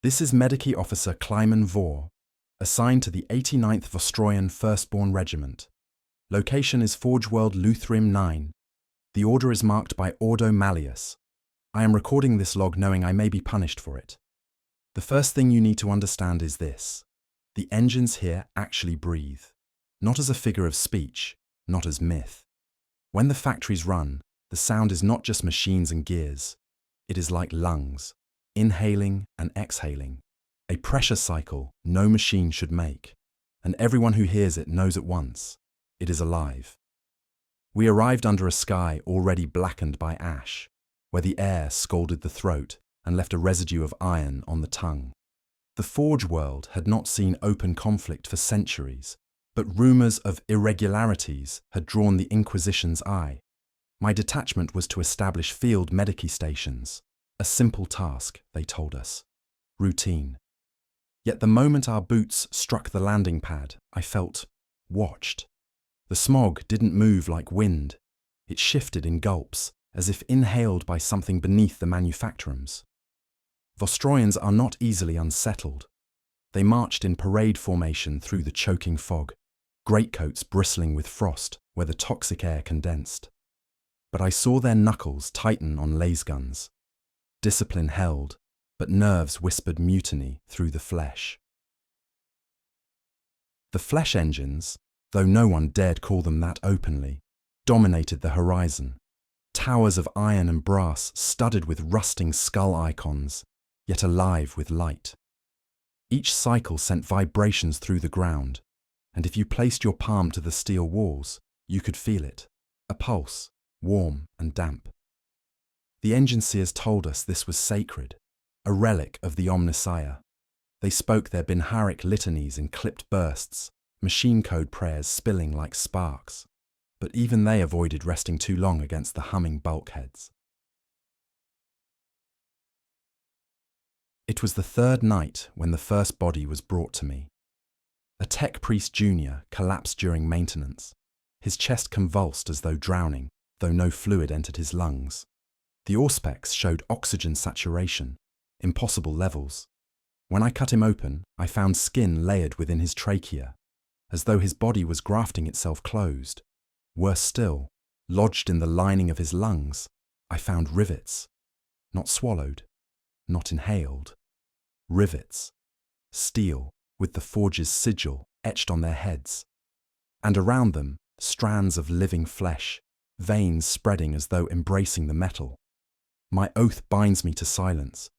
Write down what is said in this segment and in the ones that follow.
This is Medici Officer Kleiman Vor, assigned to the 89th Vostroyan Firstborn Regiment. Location is Forge World Luthrim 9. The order is marked by Ordo Malleus. I am recording this log knowing I may be punished for it. The first thing you need to understand is this. The engines here actually breathe. Not as a figure of speech, not as myth. When the factories run, the sound is not just machines and gears. It is like lungs, inhaling and exhaling. A pressure cycle no machine should make. And everyone who hears it knows at once. It is alive. We arrived under a sky already blackened by ash, where the air scalded the throat and left a residue of iron on the tongue. The Forge world had not seen open conflict for centuries, but rumours of irregularities had drawn the Inquisition's eye. My detachment was to establish field medici stations. A simple task, they told us. Routine. Yet the moment our boots struck the landing pad, I felt watched. The smog didn't move like wind. It shifted in gulps, as if inhaled by something beneath the manufactorums. Vostroyans are not easily unsettled. They marched in parade formation through the choking fog, greatcoats bristling with frost where the toxic air condensed. But I saw their knuckles tighten on lasguns. Discipline held, but nerves whispered mutiny through the flesh. The flesh engines, though no one dared call them that openly, dominated the horizon. Towers of iron and brass studded with rusting skull icons, yet alive with light. Each cycle sent vibrations through the ground, and if you placed your palm to the steel walls, you could feel it, a pulse, warm and damp. The engine seers told us this was sacred, a relic of the Omnissiah. They spoke their Binharic litanies in clipped bursts, machine code prayers spilling like sparks, but even they avoided resting too long against the humming bulkheads. It was the third night when the first body was brought to me. A tech priest junior collapsed during maintenance, his chest convulsed as though drowning, though no fluid entered his lungs. The auspex showed oxygen saturation, impossible levels. When I cut him open, I found skin layered within his trachea, as though his body was grafting itself closed. Worse still, lodged in the lining of his lungs, I found rivets, not swallowed, not inhaled. Rivets, steel, with the forge's sigil etched on their heads. And around them, strands of living flesh, veins spreading as though embracing the metal. My oath binds me to silence,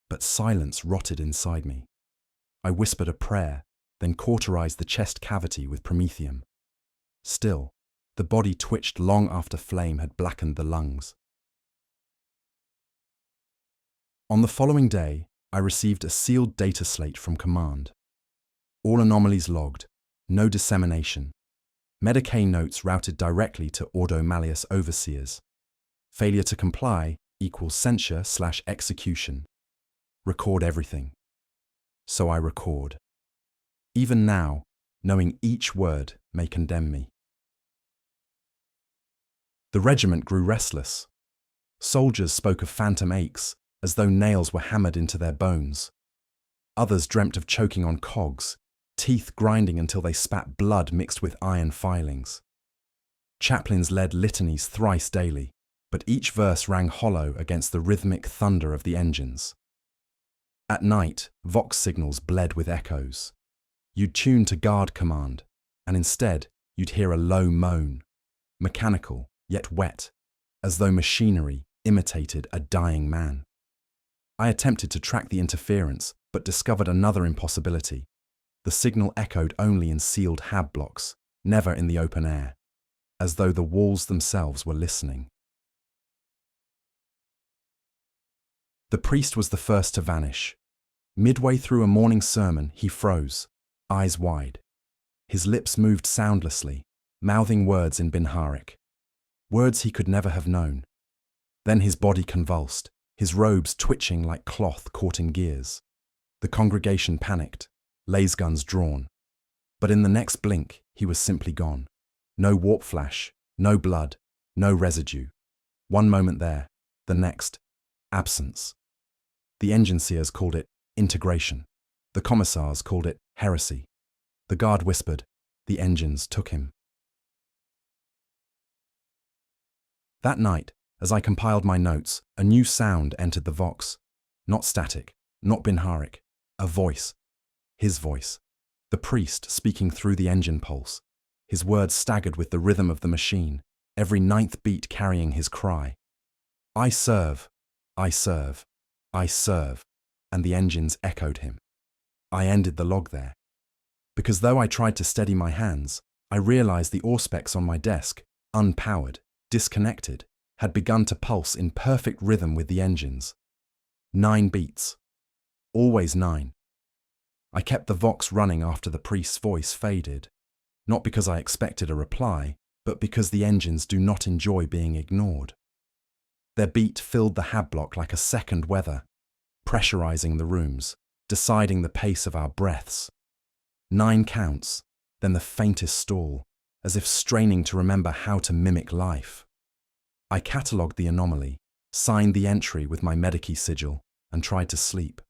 but silence rotted inside me. I whispered a prayer, then cauterized the chest cavity with promethium. Still, the body twitched long after flame had blackened the lungs. On the following day, I received a sealed data slate from command. All anomalies logged, no dissemination. Medicae notes routed directly to Ordo Malleus overseers. Failure to comply equals censure/execution. Record everything. So I record. Even now, knowing each word may condemn me. The regiment grew restless. Soldiers spoke of phantom aches, as though nails were hammered into their bones. Others dreamt of choking on cogs, teeth grinding until they spat blood mixed with iron filings. Chaplains led litanies thrice daily, but each verse rang hollow against the rhythmic thunder of the engines. At night, vox signals bled with echoes. You'd tune to guard command, and instead you'd hear a low moan, mechanical yet wet, as though machinery imitated a dying man. I attempted to track the interference, but discovered another impossibility. The signal echoed only in sealed hab blocks, never in the open air, as though the walls themselves were listening. The priest was the first to vanish. Midway through a morning sermon, he froze, eyes wide. His lips moved soundlessly, mouthing words in Binharic, words he could never have known. Then his body convulsed, his robes twitching like cloth caught in gears. The congregation panicked, lasguns drawn. But in the next blink, he was simply gone. No warp flash, no blood, no residue. One moment there, the next, absence. The engine seers called it integration. The commissars called it heresy. The guard whispered, "The engines took him." That night, as I compiled my notes, a new sound entered the vox. Not static, not binharic, a voice. His voice. The priest speaking through the engine pulse. His words staggered with the rhythm of the machine, every ninth beat carrying his cry. I serve, I serve, I serve, and the engines echoed him. I ended the log there. Because though I tried to steady my hands, I realized the auspex on my desk, unpowered, disconnected, had begun to pulse in perfect rhythm with the engines. 9 beats. Always 9. I kept the vox running after the priest's voice faded, not because I expected a reply, but because the engines do not enjoy being ignored. Their beat filled the hab block like a second weather, pressurizing the rooms, deciding the pace of our breaths. 9 counts, then the faintest stall, as if straining to remember how to mimic life. I catalogued the anomaly, signed the entry with my medici sigil, and tried to sleep.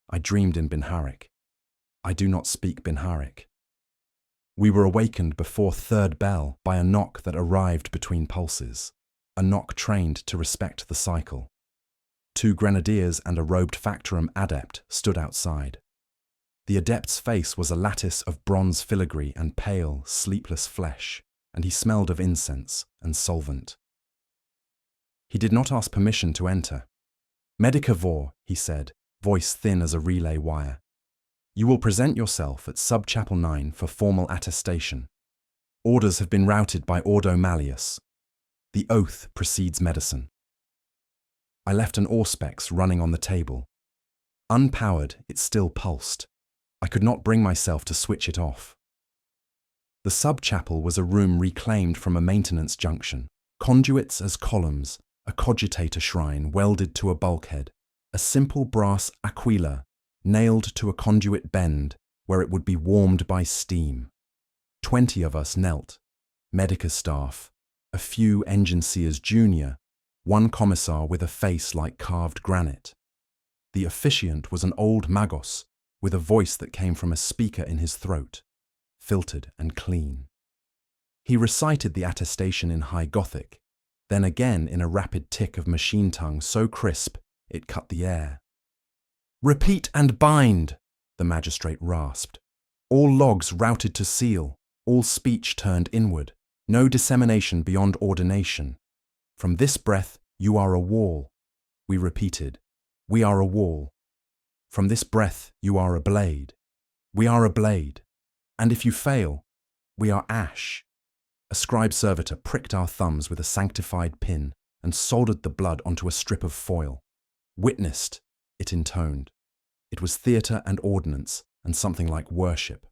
I dreamed in binharic. I do not speak binharic. We were awakened before third bell by a knock that arrived between pulses, a knock trained to respect the cycle. 2 grenadiers and a robed factorum adept stood outside. The adept's face was a lattice of bronze filigree and pale, sleepless flesh, and he smelled of incense and solvent. He did not ask permission to enter. Medica vor, he said, voice thin as a relay wire. You will present yourself at Sub-Chapel 9 for formal attestation. Orders have been routed by Ordo Malleus. The oath precedes medicine. I left an auspex running on the table. Unpowered, it still pulsed. I could not bring myself to switch it off. The sub-chapel was a room reclaimed from a maintenance junction. Conduits as columns, a cogitator shrine welded to a bulkhead, a simple brass aquila nailed to a conduit bend where it would be warmed by steam. 20 of us knelt, medica staff, a few engineers junior, 1 commissar with a face like carved granite. The officiant was an old magos with a voice that came from a speaker in his throat, filtered and clean. He recited the attestation in High Gothic, then again in a rapid tick of machine tongue so crisp it cut the air. "Repeat and bind," the magistrate rasped. "All logs routed to seal, all speech turned inward, no dissemination beyond ordination. From this breath you are a wall." We repeated, "We are a wall." "From this breath you are a blade." "We are a blade." "And if you fail, we are ash." A scribe servitor pricked our thumbs with a sanctified pin and soldered the blood onto a strip of foil. "Witnessed," it intoned. It was theatre and ordnance and something like worship.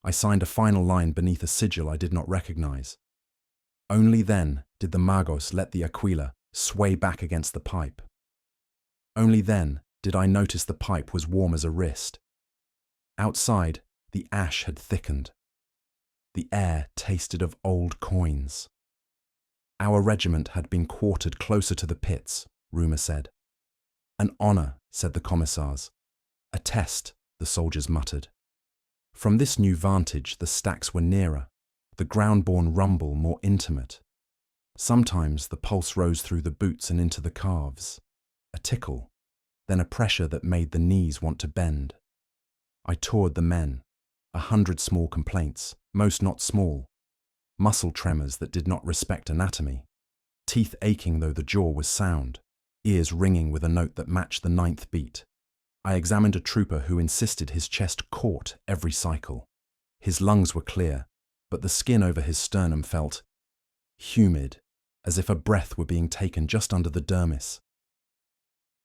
I signed a final line beneath a sigil I did not recognize. Only then did the magos let the aquila sway back against the pipe. Only then did I notice the pipe was warm as a wrist. Outside, the ash had thickened. The air tasted of old coins. Our regiment had been quartered closer to the pits, rumour said. "An honour," said the commissars. "A test," the soldiers muttered. From this new vantage the stacks were nearer, the ground-borne rumble more intimate. Sometimes the pulse rose through the boots and into the calves. A tickle, then a pressure that made the knees want to bend. I toured the men, 100 small complaints, most not small, muscle tremors that did not respect anatomy, teeth aching though the jaw was sound, ears ringing with a note that matched the 9th beat. I examined a trooper who insisted his chest caught every cycle. His lungs were clear, but the skin over his sternum felt humid, as if a breath were being taken just under the dermis.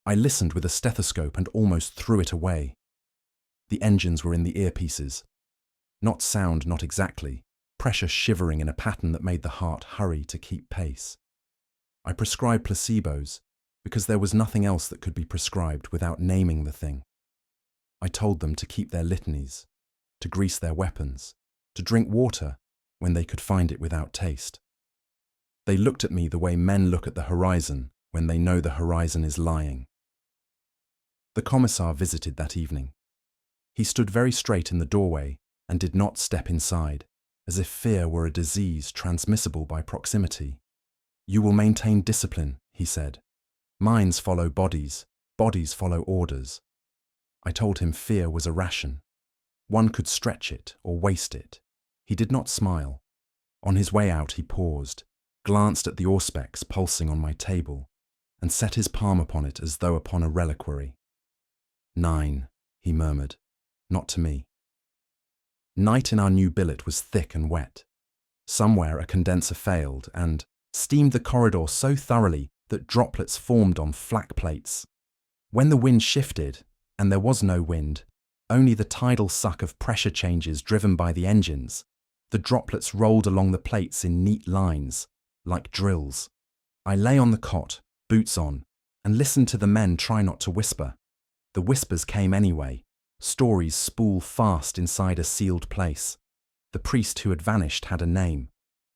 I listened with a stethoscope and almost threw it away. The engines were in the earpieces. Not sound, not exactly, pressure shivering in a pattern that made the heart hurry to keep pace. I prescribed placebos because there was nothing else that could be prescribed without naming the thing. I told them to keep their litanies, to grease their weapons, to drink water when they could find it without taste. They looked at me the way men look at the horizon when they know the horizon is lying. The commissar visited that evening. He stood very straight in the doorway and did not step inside, as if fear were a disease transmissible by proximity. "You will maintain discipline," he said. "Minds follow bodies, bodies follow orders." I told him fear was a ration. One could stretch it or waste it. He did not smile. On his way out he paused, glanced at the auspex pulsing on my table, and set his palm upon it as though upon a reliquary. "9, he murmured, not to me. Night in our new billet was thick and wet. Somewhere a condenser failed and steamed the corridor so thoroughly that droplets formed on flak plates. When the wind shifted, and there was no wind, only the tidal suck of pressure changes driven by the engines, the droplets rolled along the plates in neat lines, like drills. I lay on the cot, boots on, and listened to the men try not to whisper. The whispers came anyway. Stories spool fast inside a sealed place. The priest who had vanished had a name.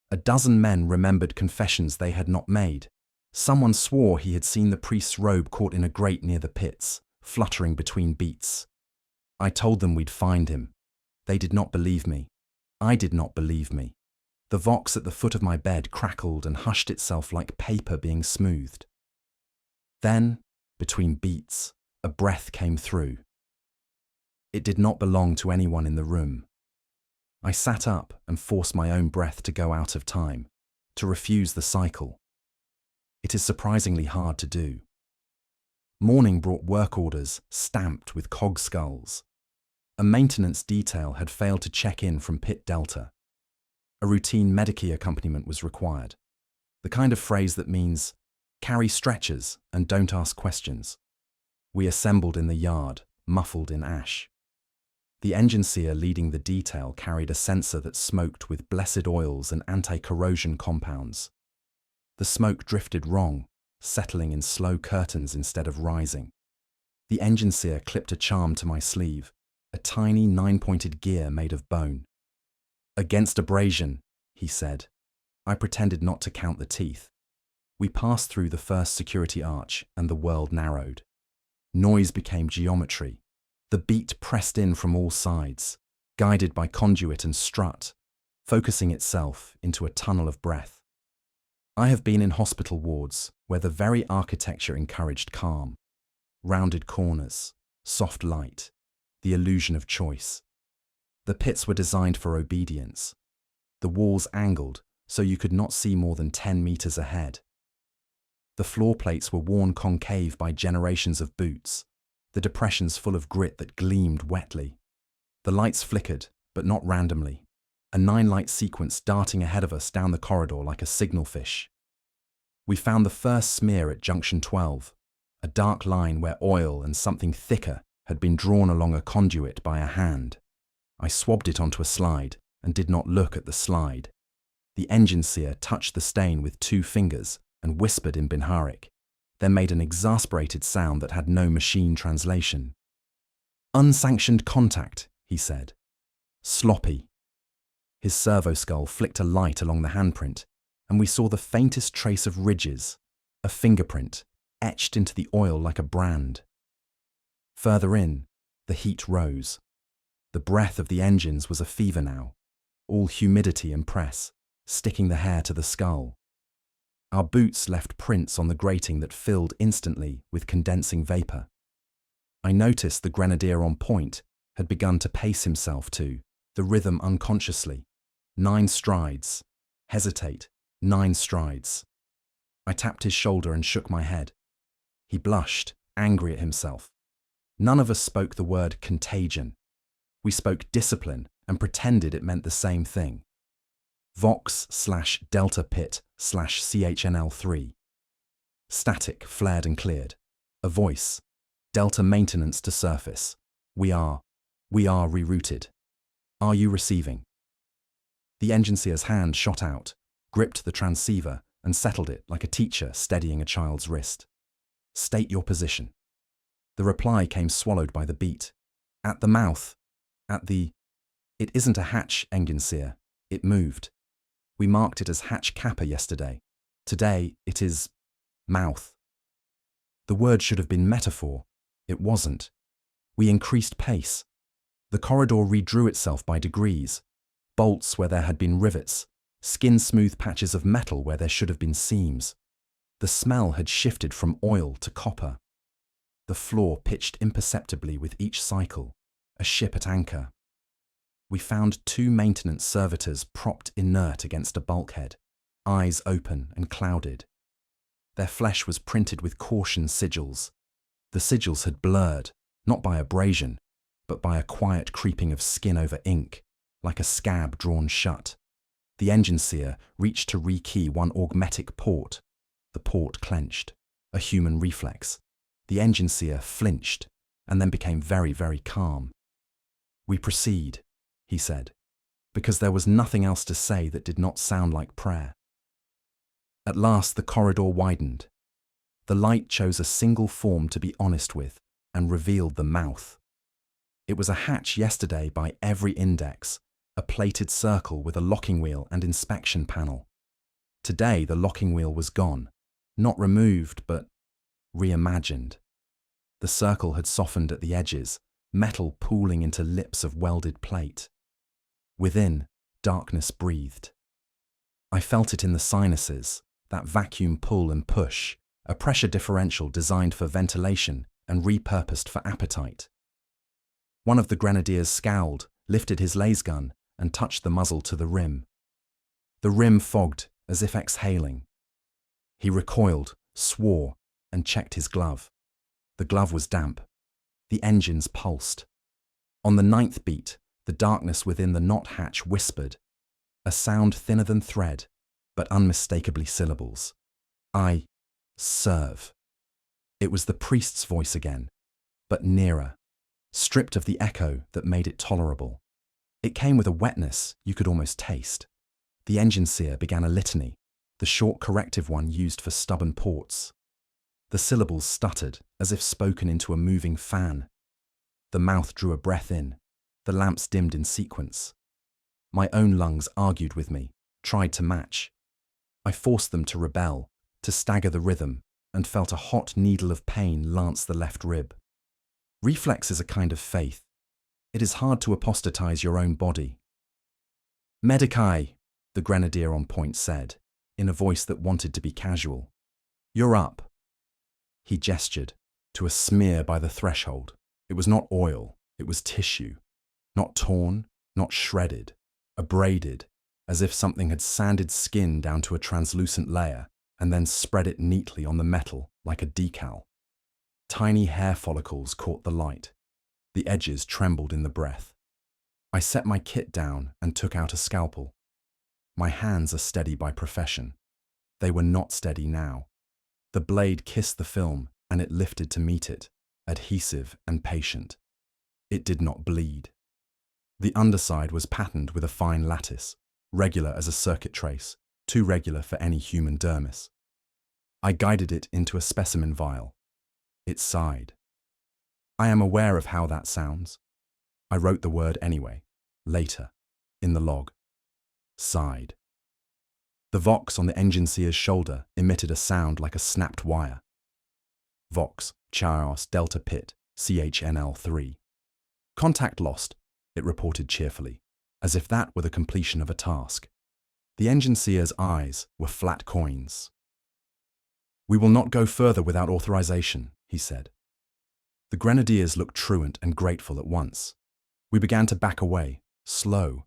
A dozen men remembered confessions they had not made. Someone swore he had seen the priest's robe caught in a grate near the pits, fluttering between beats. I told them we'd find him. They did not believe me. I did not believe me. The vox at the foot of my bed crackled and hushed itself like paper being smoothed. Then, between beats, a breath came through. It did not belong to anyone in the room. I sat up and forced my own breath to go out of time, to refuse the cycle. It is surprisingly hard to do. Morning brought work orders stamped with cog skulls. A maintenance detail had failed to check in from Pit Delta. A routine Medikey accompaniment was required, the kind of phrase that means, carry stretchers and don't ask questions. We assembled in the yard, muffled in ash. The engine seer leading the detail carried a sensor that smoked with blessed oils and anti-corrosion compounds. The smoke drifted wrong, settling in slow curtains instead of rising. The engine seer clipped a charm to my sleeve, a tiny 9-pointed gear made of bone. "Against abrasion," he said. I pretended not to count the teeth. We passed through the first security arch and the world narrowed. Noise became geometry. The beat pressed in from all sides, guided by conduit and strut, focusing itself into a tunnel of breath. I have been in hospital wards where the very architecture encouraged calm. Rounded corners, soft light, the illusion of choice. The pits were designed for obedience. The walls angled so you could not see more than 10 meters ahead. The floor plates were worn concave by generations of boots, the depressions full of grit that gleamed wetly. The lights flickered, but not randomly, a 9-light sequence darting ahead of us down the corridor like a signal fish. We found the first smear at junction 12, a dark line where oil and something thicker had been drawn along a conduit by a hand. I swabbed it onto a slide and did not look at the slide. The engine seer touched the stain with 2 fingers and whispered in Binharic, then made an exasperated sound that had no machine translation. "Unsanctioned contact," he said. "Sloppy." His servo skull flicked a light along the handprint, and we saw the faintest trace of ridges, a fingerprint, etched into the oil like a brand. Further in, the heat rose. The breath of the engines was a fever now, all humidity and press, sticking the hair to the skull. Our boots left prints on the grating that filled instantly with condensing vapor. I noticed the grenadier on point had begun to pace himself to the rhythm unconsciously. 9 strides. Hesitate. 9 strides. I tapped his shoulder and shook my head. He blushed, angry at himself. None of us spoke the word contagion. We spoke discipline and pretended it meant the same thing. Vox/Delta Pit/CHNL3. Static flared and cleared. A voice. Delta maintenance to surface. We are rerouted. Are you receiving? The engine seer's hand shot out, gripped the transceiver, and settled it like a teacher steadying a child's wrist. State your position. The reply came swallowed by the beat. At the mouth. At the... It isn't a hatch, engine seer. It moved. We marked it as hatch kappa yesterday. Today, it is... mouth. The word should have been metaphor, It wasn't. We increased pace. The corridor redrew itself by degrees. Bolts where there had been rivets, skin-smooth patches of metal where there should have been seams. The smell had shifted from oil to copper. The floor pitched imperceptibly with each cycle, a ship at anchor. We found 2 maintenance servitors propped inert against a bulkhead, eyes open and clouded. Their flesh was printed with caution sigils. The sigils had blurred, not by abrasion, but by a quiet creeping of skin over ink, like a scab drawn shut. The engine seer reached to rekey one augmetic port. The port clenched, a human reflex. The engine seer flinched, and then became very, very calm. "We proceed," he said, because there was nothing else to say that did not sound like prayer. At last the corridor widened. The light chose a single form to be honest with, and revealed the mouth. It was a hatch yesterday by every index, a plated circle with a locking wheel and inspection panel. Today the locking wheel was gone, not removed, but reimagined. The circle had softened at the edges, metal pooling into lips of welded plate. Within, darkness breathed. I felt it in the sinuses, that vacuum pull and push, a pressure differential designed for ventilation and repurposed for appetite. One of the grenadiers scowled, lifted his lasgun, and touched the muzzle to the rim. The rim fogged, as if exhaling. He recoiled, swore, and checked his glove. The glove was damp. The engines pulsed. On the 9th beat, the darkness within the knot hatch whispered, a sound thinner than thread, but unmistakably syllables. "I serve." It was the priest's voice again, but nearer, stripped of the echo that made it tolerable. It came with a wetness you could almost taste. The engine seer began a litany, the short corrective one used for stubborn ports. The syllables stuttered, as if spoken into a moving fan. The mouth drew a breath in. The lamps dimmed in sequence. My own lungs argued with me, tried to match. I forced them to rebel, to stagger the rhythm, and felt a hot needle of pain lance the left rib. Reflex is a kind of faith. It is hard to apostatize your own body. "Medici," the grenadier on point said, in a voice that wanted to be casual. "You're up." He gestured to a smear by the threshold. It was not oil, it was tissue. Not torn, not shredded, abraded, as if something had sanded skin down to a translucent layer and then spread it neatly on the metal like a decal. Tiny hair follicles caught the light. The edges trembled in the breath. I set my kit down and took out a scalpel. My hands are steady by profession. They were not steady now. The blade kissed the film and it lifted to meet it, adhesive and patient. It did not bleed. The underside was patterned with a fine lattice, regular as a circuit trace, too regular for any human dermis. I guided it into a specimen vial. It sighed. I am aware of how that sounds. I wrote the word anyway, later, in the log. Sighed. The vox on the engine seer's shoulder emitted a sound like a snapped wire. Vox, Chios Delta Pit, CHNL3. "Contact lost," it reported cheerfully, as if that were the completion of a task. The engine seer's eyes were flat coins. "We will not go further without authorization," he said. The grenadiers looked truant and grateful at once. We began to back away, slow,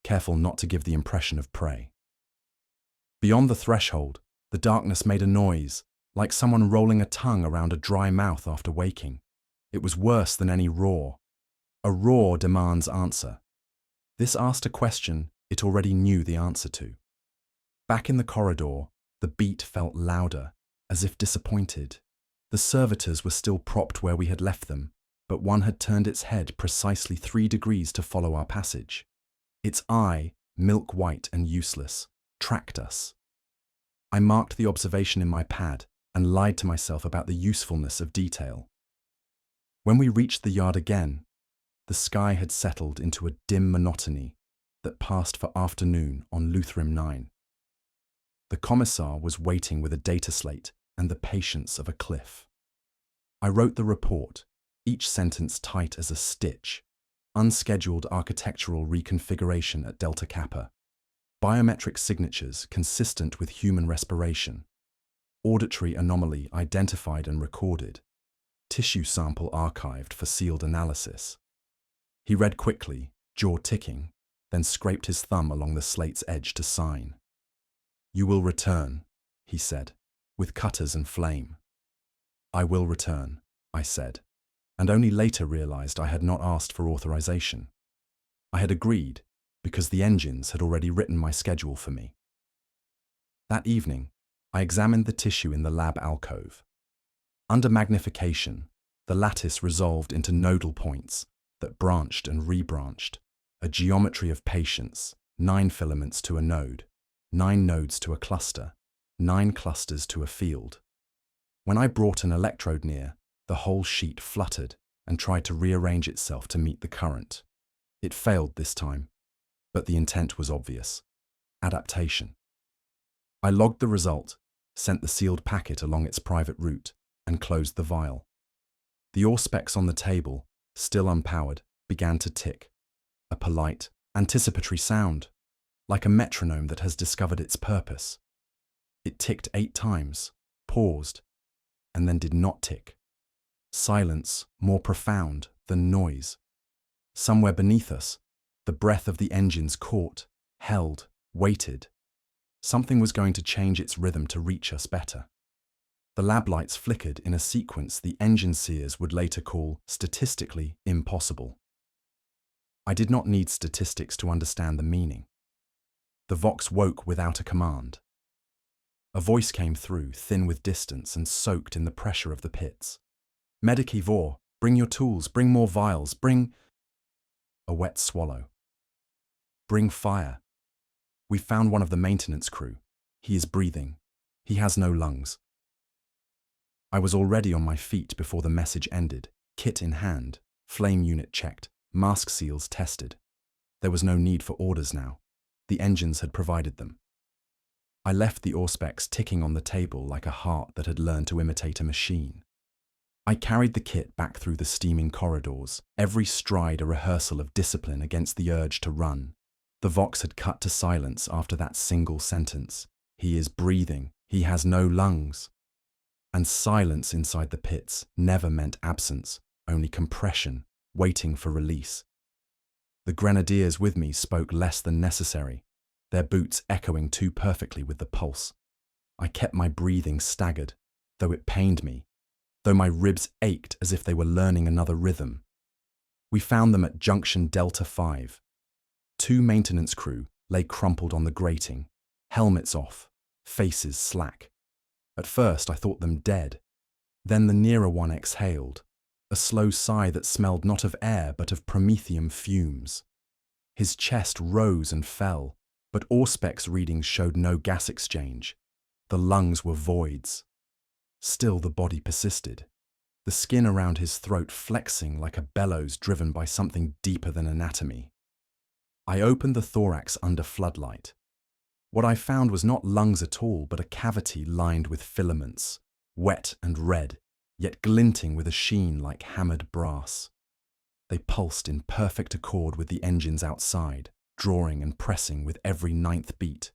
careful not to give the impression of prey. Beyond the threshold, the darkness made a noise, like someone rolling a tongue around a dry mouth after waking. It was worse than any roar. A roar demands answer. This asked a question it already knew the answer to. Back in the corridor, the beat felt louder, as if disappointed. The servitors were still propped where we had left them, but one had turned its head precisely 3 degrees to follow our passage. Its eye, milk-white and useless, tracked us. I marked the observation in my pad and lied to myself about the usefulness of detail. When we reached the yard again, the sky had settled into a dim monotony that passed for afternoon on Luthrim 9. The commissar was waiting with a data slate and the patience of a cliff. I wrote the report, each sentence tight as a stitch. Unscheduled architectural reconfiguration at Delta Kappa. Biometric signatures consistent with human respiration. Auditory anomaly identified and recorded. Tissue sample archived for sealed analysis. He read quickly, jaw ticking, then scraped his thumb along the slate's edge to sign. "You will return," he said, "with cutters and flame." "I will return," I said, and only later realized I had not asked for authorization. I had agreed because the engines had already written my schedule for me. That evening, I examined the tissue in the lab alcove. Under magnification, the lattice resolved into nodal points that branched and rebranched, a geometry of patience, 9 filaments to a node, 9 nodes to a cluster, 9 clusters to a field. When I brought an electrode near, the whole sheet fluttered and tried to rearrange itself to meet the current. It failed this time, but the intent was obvious: adaptation. I logged the result, sent the sealed packet along its private route, and closed the vial. The auspex on the table, still unpowered, began to tick. A polite, anticipatory sound, like a metronome that has discovered its purpose. It ticked 8 times, paused, and then did not tick. Silence more profound than noise. Somewhere beneath us, the breath of the engines caught, held, waited. Something was going to change its rhythm to reach us better. The lab lights flickered in a sequence the engine seers would later call statistically impossible. I did not need statistics to understand the meaning. The Vox woke without a command. A voice came through, thin with distance and soaked in the pressure of the pits. "Medici vor, bring your tools, bring more vials, bring—" A wet swallow. "Bring fire. We found one of the maintenance crew. He is breathing. He has no lungs." I was already on my feet before the message ended, kit in hand, flame unit checked, mask seals tested. There was no need for orders now. The engines had provided them. I left the auspex ticking on the table like a heart that had learned to imitate a machine. I carried the kit back through the steaming corridors, every stride a rehearsal of discipline against the urge to run. The Vox had cut to silence after that single sentence. "He is breathing. He has no lungs." And silence inside the pits never meant absence, only compression, waiting for release. The grenadiers with me spoke less than necessary, their boots echoing too perfectly with the pulse. I kept my breathing staggered, though it pained me, though my ribs ached as if they were learning another rhythm. We found them at Junction Delta 5. 2 maintenance crew lay crumpled on the grating, helmets off, faces slack. At first I thought them dead. Then the nearer one exhaled, a slow sigh that smelled not of air but of promethium fumes. His chest rose and fell, but auspex readings showed no gas exchange. The lungs were voids. Still the body persisted, the skin around his throat flexing like a bellows driven by something deeper than anatomy. I opened the thorax under floodlight. What I found was not lungs at all, but a cavity lined with filaments, wet and red, yet glinting with a sheen like hammered brass. They pulsed in perfect accord with the engines outside, drawing and pressing with every 9th beat.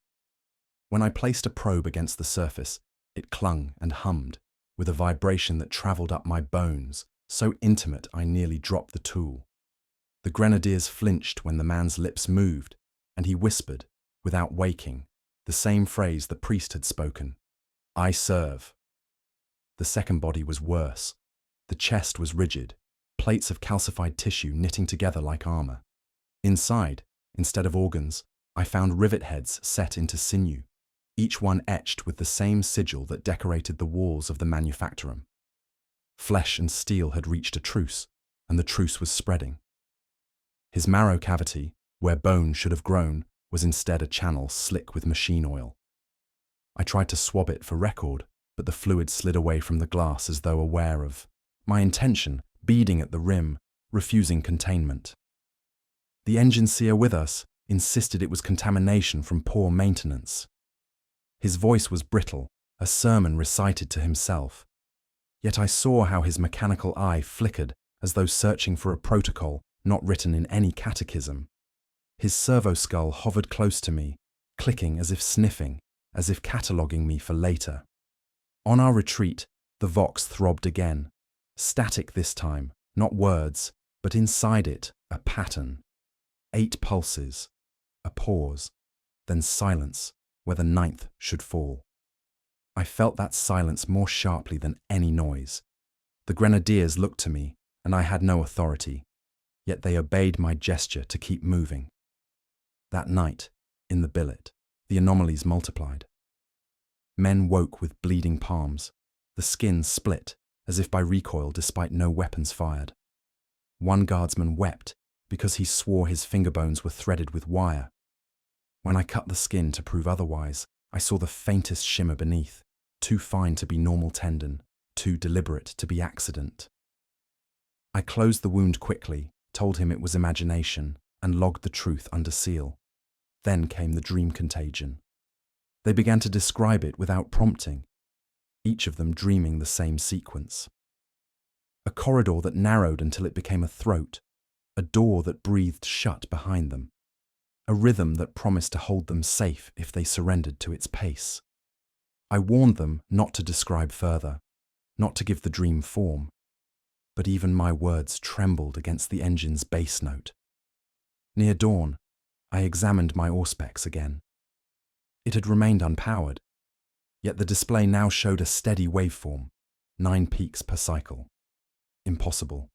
When I placed a probe against the surface, it clung and hummed, with a vibration that travelled up my bones, so intimate I nearly dropped the tool. The grenadiers flinched when the man's lips moved, and he whispered, without waking, the same phrase the priest had spoken: "I serve." The second body was worse. The chest was rigid, plates of calcified tissue knitting together like armour. Inside, instead of organs, I found rivet heads set into sinew, each one etched with the same sigil that decorated the walls of the manufactorum. Flesh and steel had reached a truce, and the truce was spreading. His marrow cavity, where bone should have grown, was instead a channel slick with machine oil. I tried to swab it for record, but the fluid slid away from the glass as though aware of my intention, beading at the rim, refusing containment. The engine seer with us insisted it was contamination from poor maintenance. His voice was brittle, a sermon recited to himself. Yet I saw how his mechanical eye flickered as though searching for a protocol not written in any catechism. His servo skull hovered close to me, clicking as if sniffing, as if cataloguing me for later. On our retreat, the vox throbbed again, static this time, not words, but inside it, a pattern. 8 pulses, a pause, then silence where the 9th should fall. I felt that silence more sharply than any noise. The grenadiers looked to me, and I had no authority, yet they obeyed my gesture to keep moving. That night, in the billet, the anomalies multiplied. Men woke with bleeding palms, the skin split, as if by recoil despite no weapons fired. One guardsman wept because he swore his finger bones were threaded with wire. When I cut the skin to prove otherwise, I saw the faintest shimmer beneath, too fine to be normal tendon, too deliberate to be accident. I closed the wound quickly, told him it was imagination, and logged the truth under seal. Then came the dream contagion. They began to describe it without prompting, each of them dreaming the same sequence. A corridor that narrowed until it became a throat, a door that breathed shut behind them, a rhythm that promised to hold them safe if they surrendered to its pace. I warned them not to describe further, not to give the dream form, but even my words trembled against the engine's bass note. Near dawn, I examined my auspex again. It had remained unpowered, yet the display now showed a steady waveform, 9 peaks per cycle. Impossible.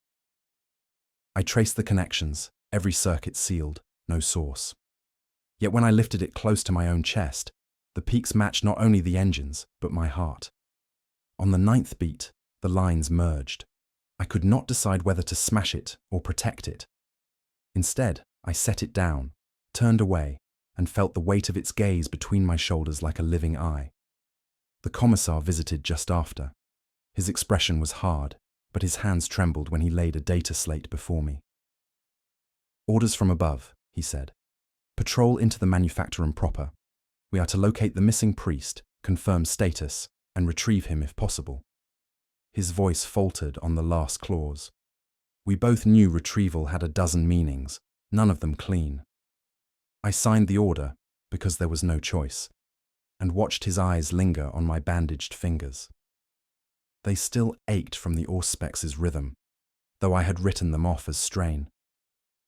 I traced the connections, every circuit sealed, no source. Yet when I lifted it close to my own chest, the peaks matched not only the engines, but my heart. On the 9th beat, the lines merged. I could not decide whether to smash it or protect it. Instead, I set it down, turned away, and felt the weight of its gaze between my shoulders like a living eye. The commissar visited just after. His expression was hard, but his hands trembled when he laid a data slate before me. "Orders from above," he said. "Patrol into the manufactorum proper. We are to locate the missing priest, confirm status, and retrieve him if possible." His voice faltered on the last clause. We both knew retrieval had a dozen meanings, none of them clean. I signed the order, because there was no choice, and watched his eyes linger on my bandaged fingers. They still ached from the auspex's rhythm, though I had written them off as strain.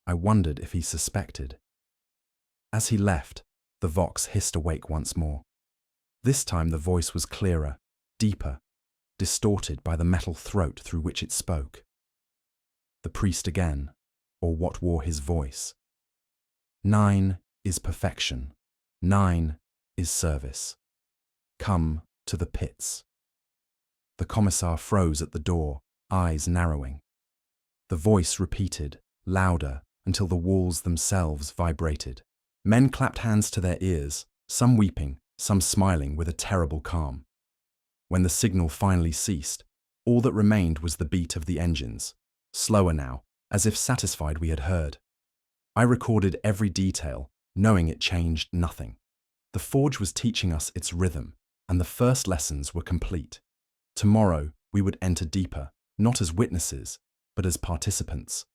I wondered if he suspected. As he left, the vox hissed awake once more. This time the voice was clearer, deeper, distorted by the metal throat through which it spoke. The priest again, or what wore his voice. 9 is perfection. 9 is service. Come to the pits. The commissar froze at the door, eyes narrowing. The voice repeated, louder, until the walls themselves vibrated. Men clapped hands to their ears, some weeping, some smiling with a terrible calm. When the signal finally ceased, all that remained was the beat of the engines, slower now, as if satisfied we had heard. I recorded every detail, knowing it changed nothing. The forge was teaching us its rhythm, and the first lessons were complete. Tomorrow we would enter deeper, not as witnesses, but as participants.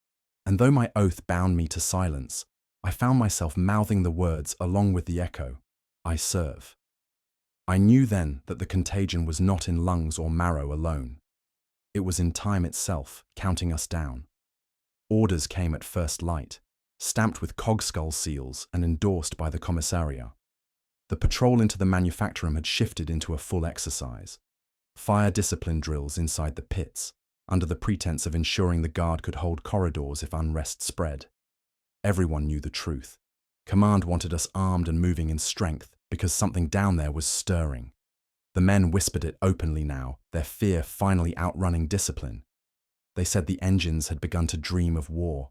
And though my oath bound me to silence, I found myself mouthing the words along with the echo, "I serve." I knew then that the contagion was not in lungs or marrow alone. It was in time itself, counting us down. Orders came at first light, stamped with cog-skull seals and endorsed by the commissaria. The patrol into the manufactorum had shifted into a full exercise. Fire discipline drills inside the pits, under the pretense of ensuring the guard could hold corridors if unrest spread. Everyone knew the truth. Command wanted us armed and moving in strength because something down there was stirring. The men whispered it openly now, their fear finally outrunning discipline. They said the engines had begun to dream of war.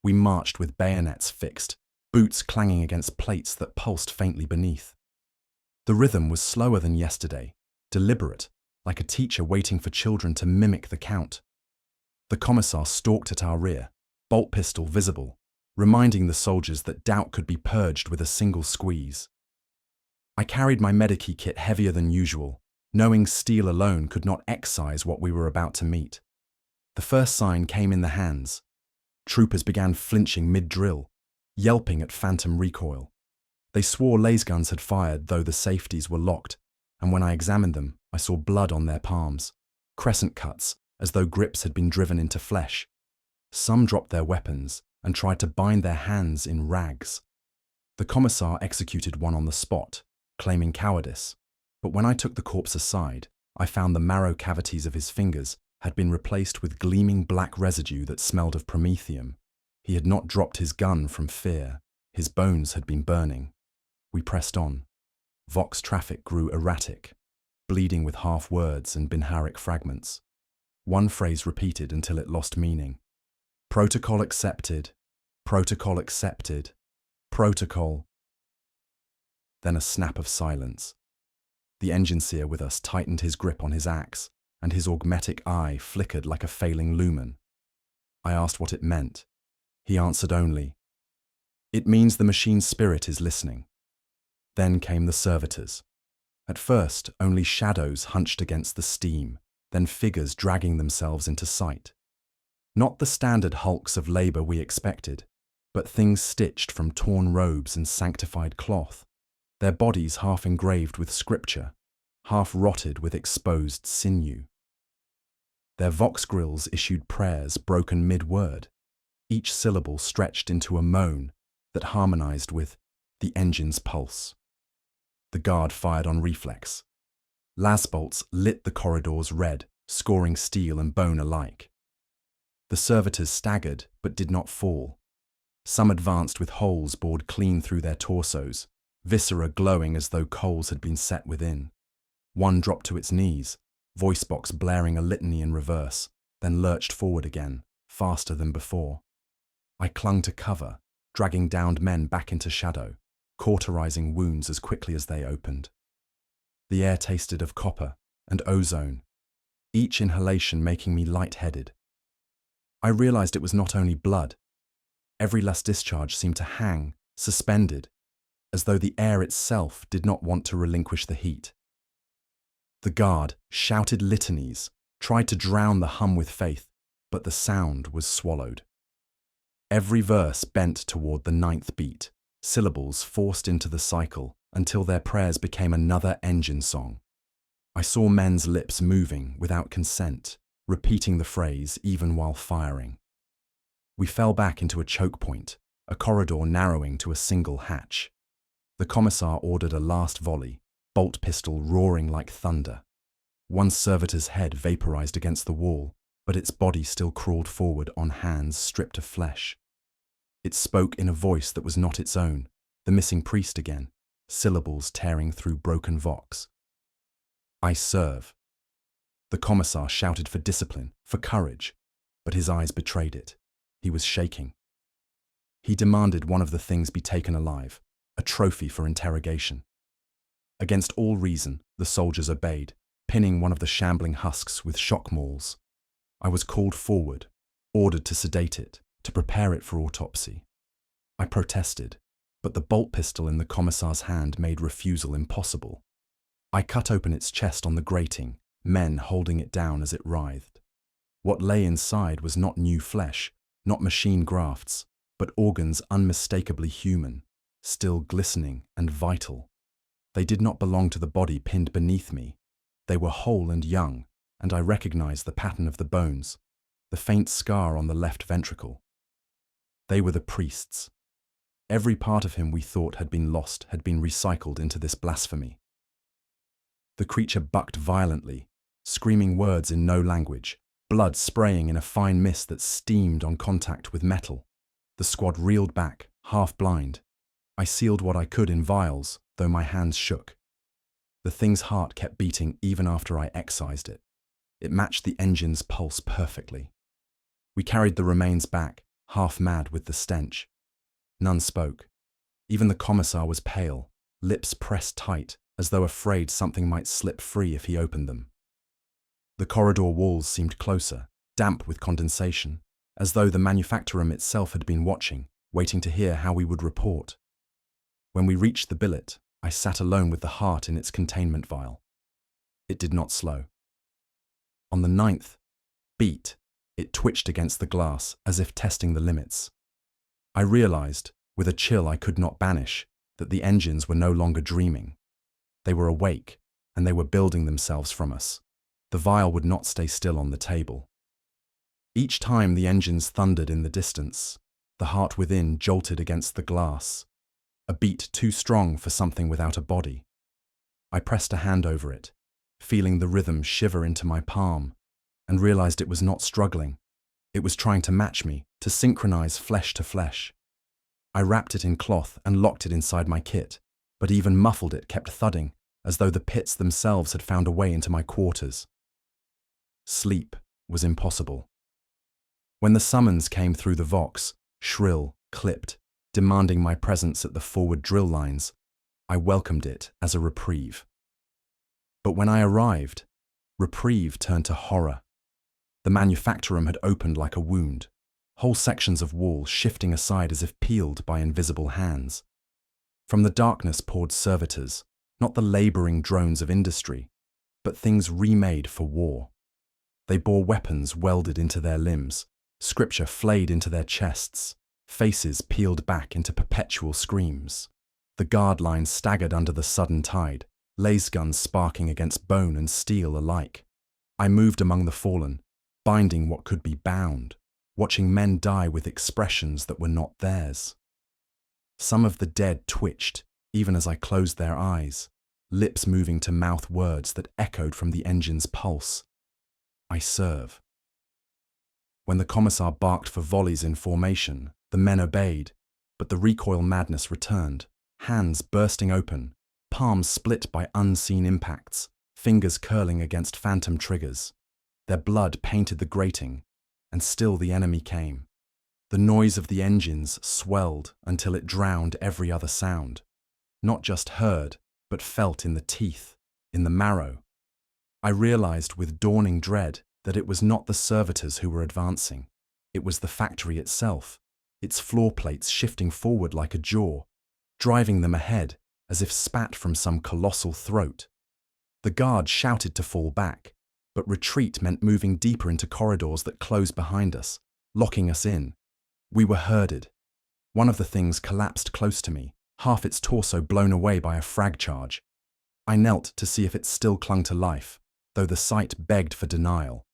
We marched with bayonets fixed, boots clanging against plates that pulsed faintly beneath. The rhythm was slower than yesterday, deliberate, like a teacher waiting for children to mimic the count. The commissar stalked at our rear, bolt pistol visible, reminding the soldiers that doubt could be purged with a single squeeze. I carried my medici kit heavier than usual, knowing steel alone could not excise what we were about to meet. The first sign came in the hands. Troopers began flinching mid-drill, yelping at phantom recoil. They swore lasguns had fired, though the safeties were locked, and when I examined them, I saw blood on their palms, crescent cuts, as though grips had been driven into flesh. Some dropped their weapons and tried to bind their hands in rags. The commissar executed one on the spot, claiming cowardice, but when I took the corpse aside, I found the marrow cavities of his fingers had been replaced with gleaming black residue that smelled of promethium. He had not dropped his gun from fear. His bones had been burning. We pressed on. Vox traffic grew erratic, bleeding with half-words and binharic fragments. One phrase repeated until it lost meaning. Protocol accepted. Protocol accepted. Protocol. Then a snap of silence. The engine-seer with us tightened his grip on his axe, and his augmetic eye flickered like a failing lumen. I asked what it meant. He answered only, "It means the machine's spirit is listening." Then came the servitors. At first, only shadows hunched against the steam, then figures dragging themselves into sight. Not the standard hulks of labour we expected, but things stitched from torn robes and sanctified cloth, their bodies half engraved with scripture, half rotted with exposed sinew. Their vox grills issued prayers broken mid-word, each syllable stretched into a moan that harmonized with the engine's pulse. The guard fired on reflex. Las bolts lit the corridors red, scoring steel and bone alike. The servitors staggered but did not fall. Some advanced with holes bored clean through their torsos, viscera glowing as though coals had been set within. One dropped to its knees, voice box blaring a litany in reverse, then lurched forward again, faster than before. I clung to cover, dragging downed men back into shadow, cauterizing wounds as quickly as they opened. The air tasted of copper and ozone, each inhalation making me lightheaded. I realized it was not only blood. Every last discharge seemed to hang, suspended, as though the air itself did not want to relinquish the heat. The guard shouted litanies, tried to drown the hum with faith, but the sound was swallowed. Every verse bent toward the ninth beat, syllables forced into the cycle until their prayers became another engine song. I saw men's lips moving without consent, repeating the phrase even while firing. We fell back into a choke point, a corridor narrowing to a single hatch. The commissar ordered a last volley, bolt pistol roaring like thunder. One servitor's head vaporized against the wall, but its body still crawled forward on hands stripped of flesh. It spoke in a voice that was not its own, the missing priest again, syllables tearing through broken vox. "I serve." The commissar shouted for discipline, for courage, but his eyes betrayed it. He was shaking. He demanded one of the things be taken alive, a trophy for interrogation. Against all reason, the soldiers obeyed, pinning one of the shambling husks with shock mauls. I was called forward, ordered to sedate it, to prepare it for autopsy. I protested, but the bolt pistol in the commissar's hand made refusal impossible. I cut open its chest on the grating, men holding it down as it writhed. What lay inside was not new flesh, not machine grafts, but organs unmistakably human, still glistening and vital. They did not belong to the body pinned beneath me. They were whole and young, and I recognized the pattern of the bones, the faint scar on the left ventricle. They were the priest's. Every part of him we thought had been lost had been recycled into this blasphemy. The creature bucked violently, screaming words in no language, blood spraying in a fine mist that steamed on contact with metal. The squad reeled back, half blind. I sealed what I could in vials, though my hands shook. The thing's heart kept beating even after I excised it. It matched the engine's pulse perfectly. We carried the remains back, half mad with the stench. None spoke. Even the commissar was pale, lips pressed tight, as though afraid something might slip free if he opened them. The corridor walls seemed closer, damp with condensation, as though the manufactorum itself had been watching, waiting to hear how we would report. When we reached the billet, I sat alone with the heart in its containment vial. It did not slow. On the 9th beat, It twitched against the glass, as if testing the limits. I realized, with a chill I could not banish, that the engines were no longer dreaming. They were awake, and they were building themselves from us. The vial would not stay still on the table. Each time the engines thundered in the distance, the heart within jolted against the glass, a beat too strong for something without a body. I pressed a hand over it, feeling the rhythm shiver into my palm, and realized it was not struggling. It was trying to match me, to synchronize flesh to flesh. I wrapped it in cloth and locked it inside my kit, but even muffled it kept thudding, as though the pits themselves had found a way into my quarters. Sleep was impossible. When the summons came through the vox, shrill, clipped, demanding my presence at the forward drill lines, I welcomed it as a reprieve. But when I arrived, reprieve turned to horror. The manufactorum had opened like a wound, whole sections of wall shifting aside as if peeled by invisible hands. From the darkness poured servitors, not the laboring drones of industry, but things remade for war. They bore weapons welded into their limbs, scripture flayed into their chests, faces peeled back into perpetual screams. The guard lines staggered under the sudden tide, laser guns sparking against bone and steel alike. I moved among the fallen, binding what could be bound, watching men die with expressions that were not theirs. Some of the dead twitched, even as I closed their eyes, lips moving to mouth words that echoed from the engine's pulse. I serve. When the commissar barked for volleys in formation, the men obeyed, but the recoil madness returned, hands bursting open, palms split by unseen impacts, fingers curling against phantom triggers. Their blood painted the grating, and still the enemy came. The noise of the engines swelled until it drowned every other sound, not just heard, but felt in the teeth, in the marrow. I realized with dawning dread that it was not the servitors who were advancing. It was the factory itself, its floor plates shifting forward like a jaw, driving them ahead as if spat from some colossal throat. The guard shouted to fall back, but retreat meant moving deeper into corridors that closed behind us, locking us in. We were herded. One of the things collapsed close to me, half its torso blown away by a frag charge. I knelt to see if it still clung to life, though the sight begged for denial.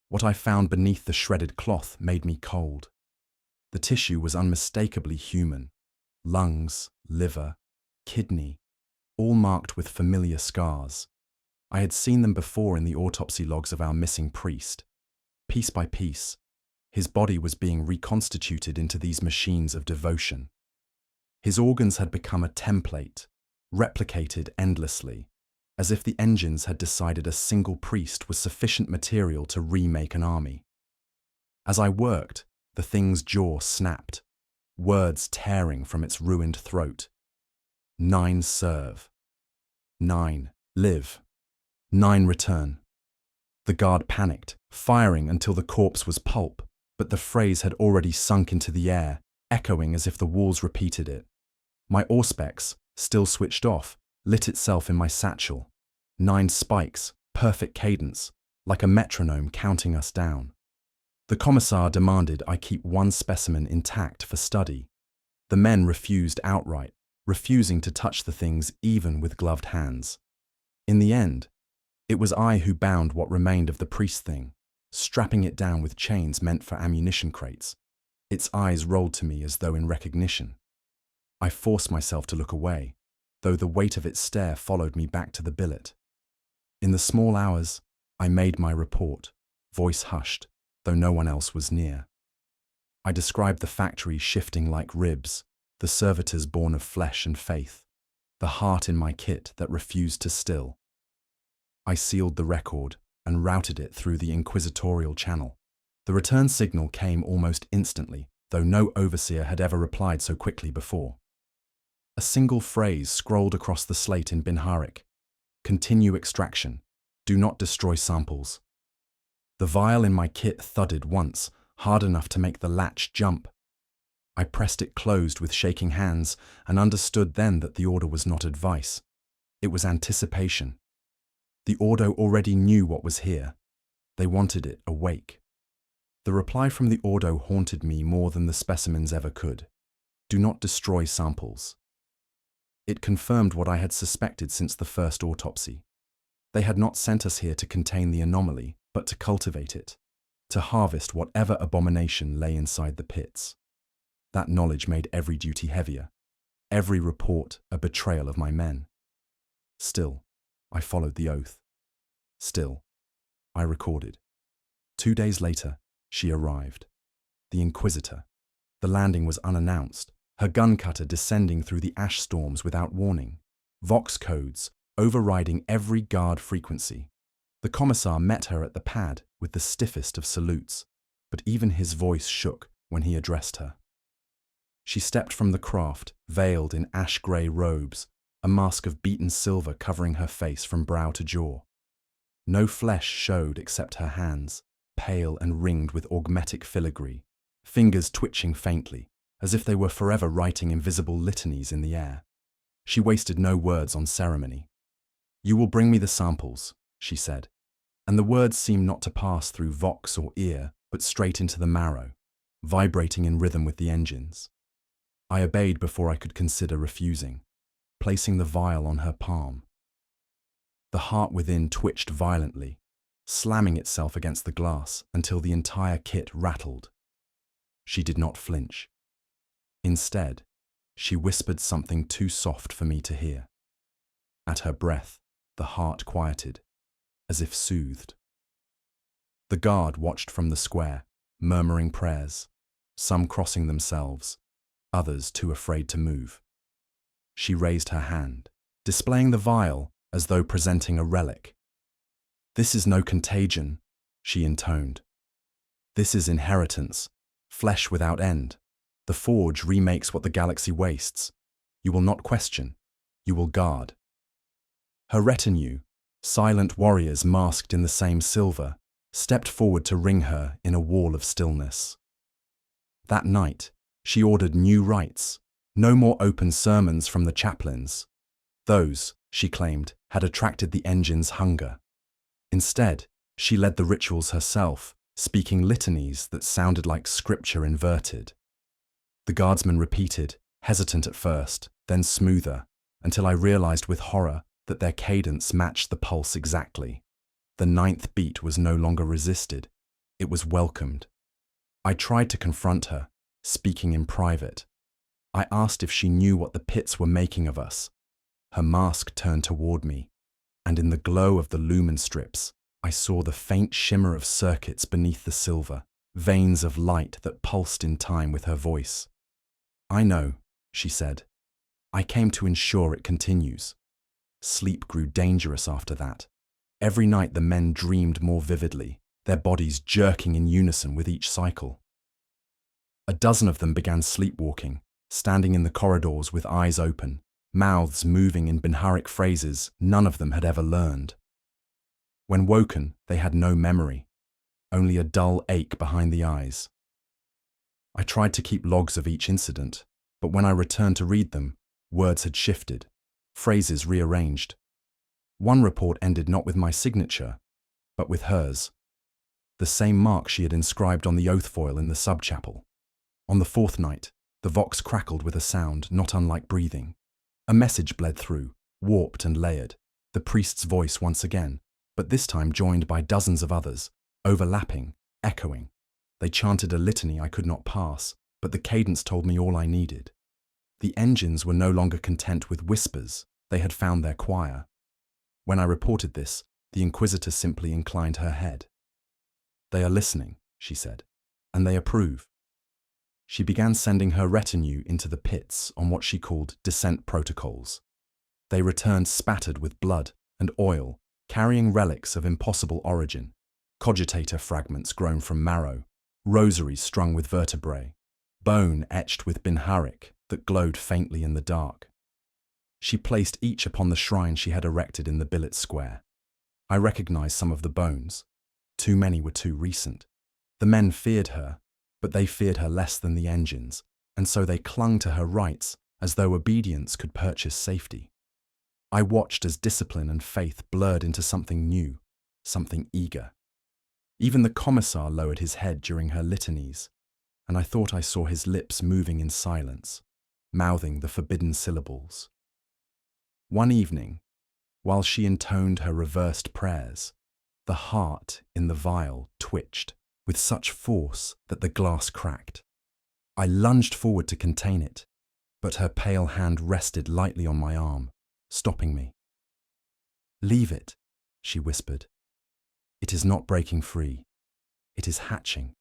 What I found beneath the shredded cloth made me cold. The tissue was unmistakably human. Lungs, liver, kidney, all marked with familiar scars. I had seen them before in the autopsy logs of our missing priest. Piece by piece, his body was being reconstituted into these machines of devotion. His organs had become a template, replicated endlessly, as if the engines had decided a single priest was sufficient material to remake an army. As I worked, the thing's jaw snapped, words tearing from its ruined throat. 9 serve. 9 live. 9 return. The guard panicked, firing until the corpse was pulp, but the phrase had already sunk into the air, echoing as if the walls repeated it. My auspex, still switched off, lit itself in my satchel. 9 spikes, perfect cadence, like a metronome counting us down. The commissar demanded I keep one specimen intact for study. The men refused outright, refusing to touch the things even with gloved hands. In the end, it was I who bound what remained of the priest thing, strapping it down with chains meant for ammunition crates. Its eyes rolled to me as though in recognition. I forced myself to look away, though the weight of its stare followed me back to the billet. In the small hours, I made my report, voice hushed, though no one else was near. I described the factory shifting like ribs, the servitors born of flesh and faith, the heart in my kit that refused to still. I sealed the record and routed it through the inquisitorial channel. The return signal came almost instantly, though no overseer had ever replied so quickly before. A single phrase scrolled across the slate in Binharik. Continue extraction. Do not destroy samples. The vial in my kit thudded once, hard enough to make the latch jump. I pressed it closed with shaking hands and understood then that the order was not advice. It was anticipation. The Ordo already knew what was here. They wanted it awake. The reply from the Ordo haunted me more than the specimens ever could. Do not destroy samples. It confirmed what I had suspected since the first autopsy. They had not sent us here to contain the anomaly, but to cultivate it, to harvest whatever abomination lay inside the pits. That knowledge made every duty heavier, every report a betrayal of my men. Still, I followed the oath. Still, I recorded. 2 days later, she arrived. The Inquisitor. The landing was unannounced, her gun cutter descending through the ash storms without warning. Vox codes overriding every guard frequency. The commissar met her at the pad with the stiffest of salutes, but even his voice shook when he addressed her. She stepped from the craft, veiled in ash-grey robes, a mask of beaten silver covering her face from brow to jaw. No flesh showed except her hands, pale and ringed with augmetic filigree, fingers twitching faintly, as if they were forever writing invisible litanies in the air. She wasted no words on ceremony. "You will bring me the samples," she said, and the words seemed not to pass through vox or ear, but straight into the marrow, vibrating in rhythm with the engines. I obeyed before I could consider refusing, placing the vial on her palm. The heart within twitched violently, slamming itself against the glass until the entire kit rattled. She did not flinch. Instead, she whispered something too soft for me to hear. At her breath, the heart quieted, as if soothed. The guard watched from the square, murmuring prayers, some crossing themselves, others too afraid to move. She raised her hand, displaying the vial as though presenting a relic. "This is no contagion," she intoned. "This is inheritance, flesh without end. The forge remakes what the galaxy wastes. You will not question. You will guard." Her retinue, silent warriors masked in the same silver, stepped forward to ring her in a wall of stillness. That night, she ordered new rites, no more open sermons from the chaplains. Those, she claimed, had attracted the engine's hunger. Instead, she led the rituals herself, speaking litanies that sounded like scripture inverted. The guardsman repeated, hesitant at first, then smoother, until I realized with horror that their cadence matched the pulse exactly. The 9th beat was no longer resisted. It was welcomed. I tried to confront her, speaking in private. I asked if she knew what the pits were making of us. Her mask turned toward me, and in the glow of the lumen strips, I saw the faint shimmer of circuits beneath the silver, veins of light that pulsed in time with her voice. "I know," she said. "I came to ensure it continues." Sleep grew dangerous after that. Every night the men dreamed more vividly, their bodies jerking in unison with each cycle. A dozen of them began sleepwalking, standing in the corridors with eyes open, mouths moving in Benharic phrases none of them had ever learned. When woken, they had no memory, only a dull ache behind the eyes. I tried to keep logs of each incident, but when I returned to read them, words had shifted, phrases rearranged. One report ended not with my signature, but with hers, the same mark she had inscribed on the oath foil in the subchapel. On the 4th night, the vox crackled with a sound not unlike breathing. A message bled through, warped and layered, the priest's voice once again, but this time joined by dozens of others, overlapping, echoing. They chanted a litany I could not pass, but the cadence told me all I needed. The engines were no longer content with whispers, they had found their choir. When I reported this, the Inquisitor simply inclined her head. "They are listening," she said, "and they approve." She began sending her retinue into the pits on what she called descent protocols. They returned spattered with blood and oil, carrying relics of impossible origin, cogitator fragments grown from marrow, rosaries strung with vertebrae, bone etched with Benharic that glowed faintly in the dark. She placed each upon the shrine she had erected in the billet square. I recognized some of the bones. Too many were too recent. The men feared her, but they feared her less than the engines, and so they clung to her rites as though obedience could purchase safety. I watched as discipline and faith blurred into something new, something eager. Even the commissar lowered his head during her litanies, and I thought I saw his lips moving in silence, mouthing the forbidden syllables. One evening, while she intoned her reversed prayers, the heart in the vial twitched with such force that the glass cracked. I lunged forward to contain it, but her pale hand rested lightly on my arm, stopping me. "Leave it," she whispered. "It is not breaking free. It is hatching."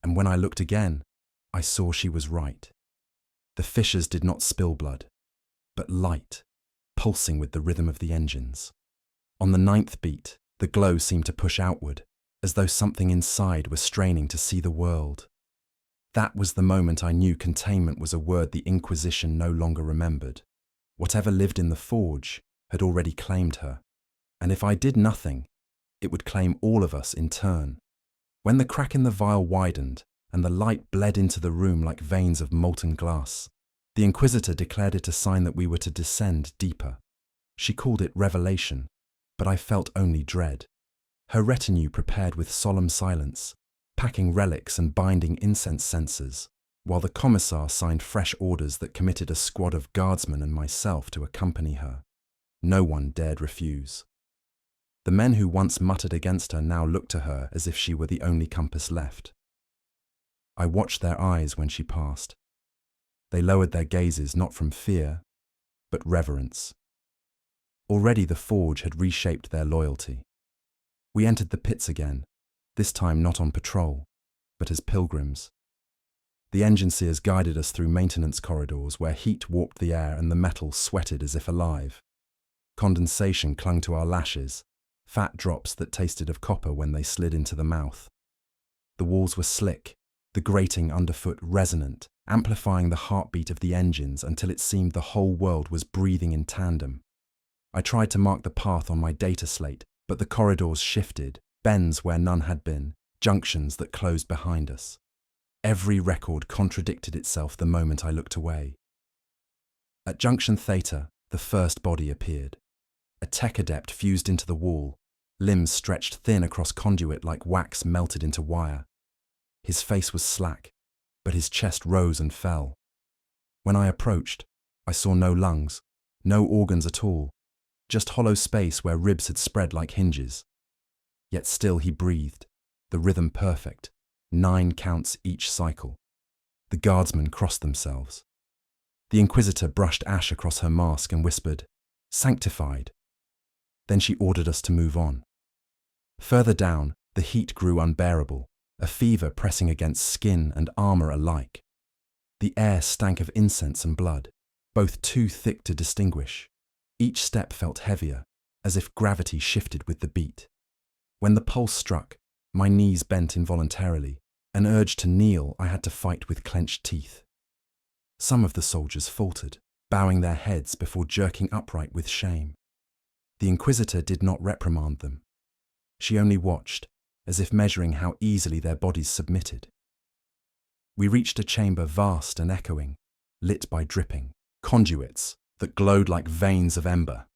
And when I looked again, I saw she was right. The fissures did not spill blood, but light, pulsing with the rhythm of the engines. On the 9th beat, the glow seemed to push outward, as though something inside was straining to see the world. That was the moment I knew containment was a word the Inquisition no longer remembered. Whatever lived in the forge had already claimed her, and if I did nothing, it would claim all of us in turn. When the crack in the vial widened and the light bled into the room like veins of molten glass, the Inquisitor declared it a sign that we were to descend deeper. She called it revelation, but I felt only dread. Her retinue prepared with solemn silence, packing relics and binding incense censers, while the commissar signed fresh orders that committed a squad of guardsmen and myself to accompany her. No one dared refuse. The men who once muttered against her now looked to her as if she were the only compass left. I watched their eyes when she passed. They lowered their gazes not from fear, but reverence. Already the forge had reshaped their loyalty. We entered the pits again, this time not on patrol, but as pilgrims. The engineers guided us through maintenance corridors where heat warped the air and the metal sweated as if alive. Condensation clung to our lashes, fat drops that tasted of copper when they slid into the mouth. The walls were slick, the grating underfoot resonant, amplifying the heartbeat of the engines until it seemed the whole world was breathing in tandem. I tried to mark the path on my data slate, but the corridors shifted, bends where none had been, junctions that closed behind us. Every record contradicted itself the moment I looked away. At junction theta, the first body appeared. A tech adept fused into the wall, limbs stretched thin across conduit like wax melted into wire. His face was slack, but his chest rose and fell. When I approached, I saw no lungs, no organs at all, just hollow space where ribs had spread like hinges. Yet still he breathed, the rhythm perfect, 9 counts each cycle. The guardsmen crossed themselves. The Inquisitor brushed ash across her mask and whispered, "Sanctified." Then she ordered us to move on. Further down, the heat grew unbearable, a fever pressing against skin and armor alike. The air stank of incense and blood, both too thick to distinguish. Each step felt heavier, as if gravity shifted with the beat. When the pulse struck, my knees bent involuntarily. An urge to kneel I had to fight with clenched teeth. Some of the soldiers faltered, bowing their heads before jerking upright with shame. The Inquisitor did not reprimand them. She only watched, as if measuring how easily their bodies submitted. We reached a chamber vast and echoing, lit by dripping conduits that glowed like veins of ember.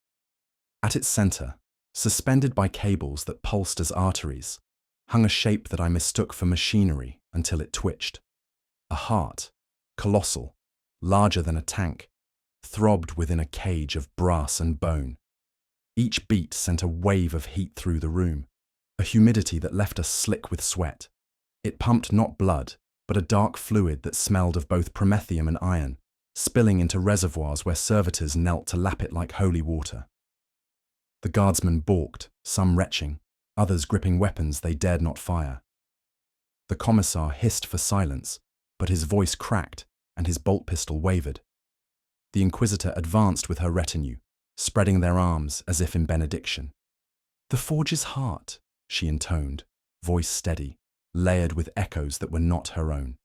At its center, suspended by cables that pulsed as arteries, hung a shape that I mistook for machinery until it twitched. A heart, colossal, larger than a tank, throbbed within a cage of brass and bone. Each beat sent a wave of heat through the room, a humidity that left us slick with sweat. It pumped not blood, but a dark fluid that smelled of both promethium and iron, spilling into reservoirs where servitors knelt to lap it like holy water. The guardsmen balked, some retching, others gripping weapons they dared not fire. The commissar hissed for silence, but his voice cracked and his bolt pistol wavered. The Inquisitor advanced with her retinue, spreading their arms as if in benediction. "The forge's heart," she intoned, voice steady, layered with echoes that were not her own.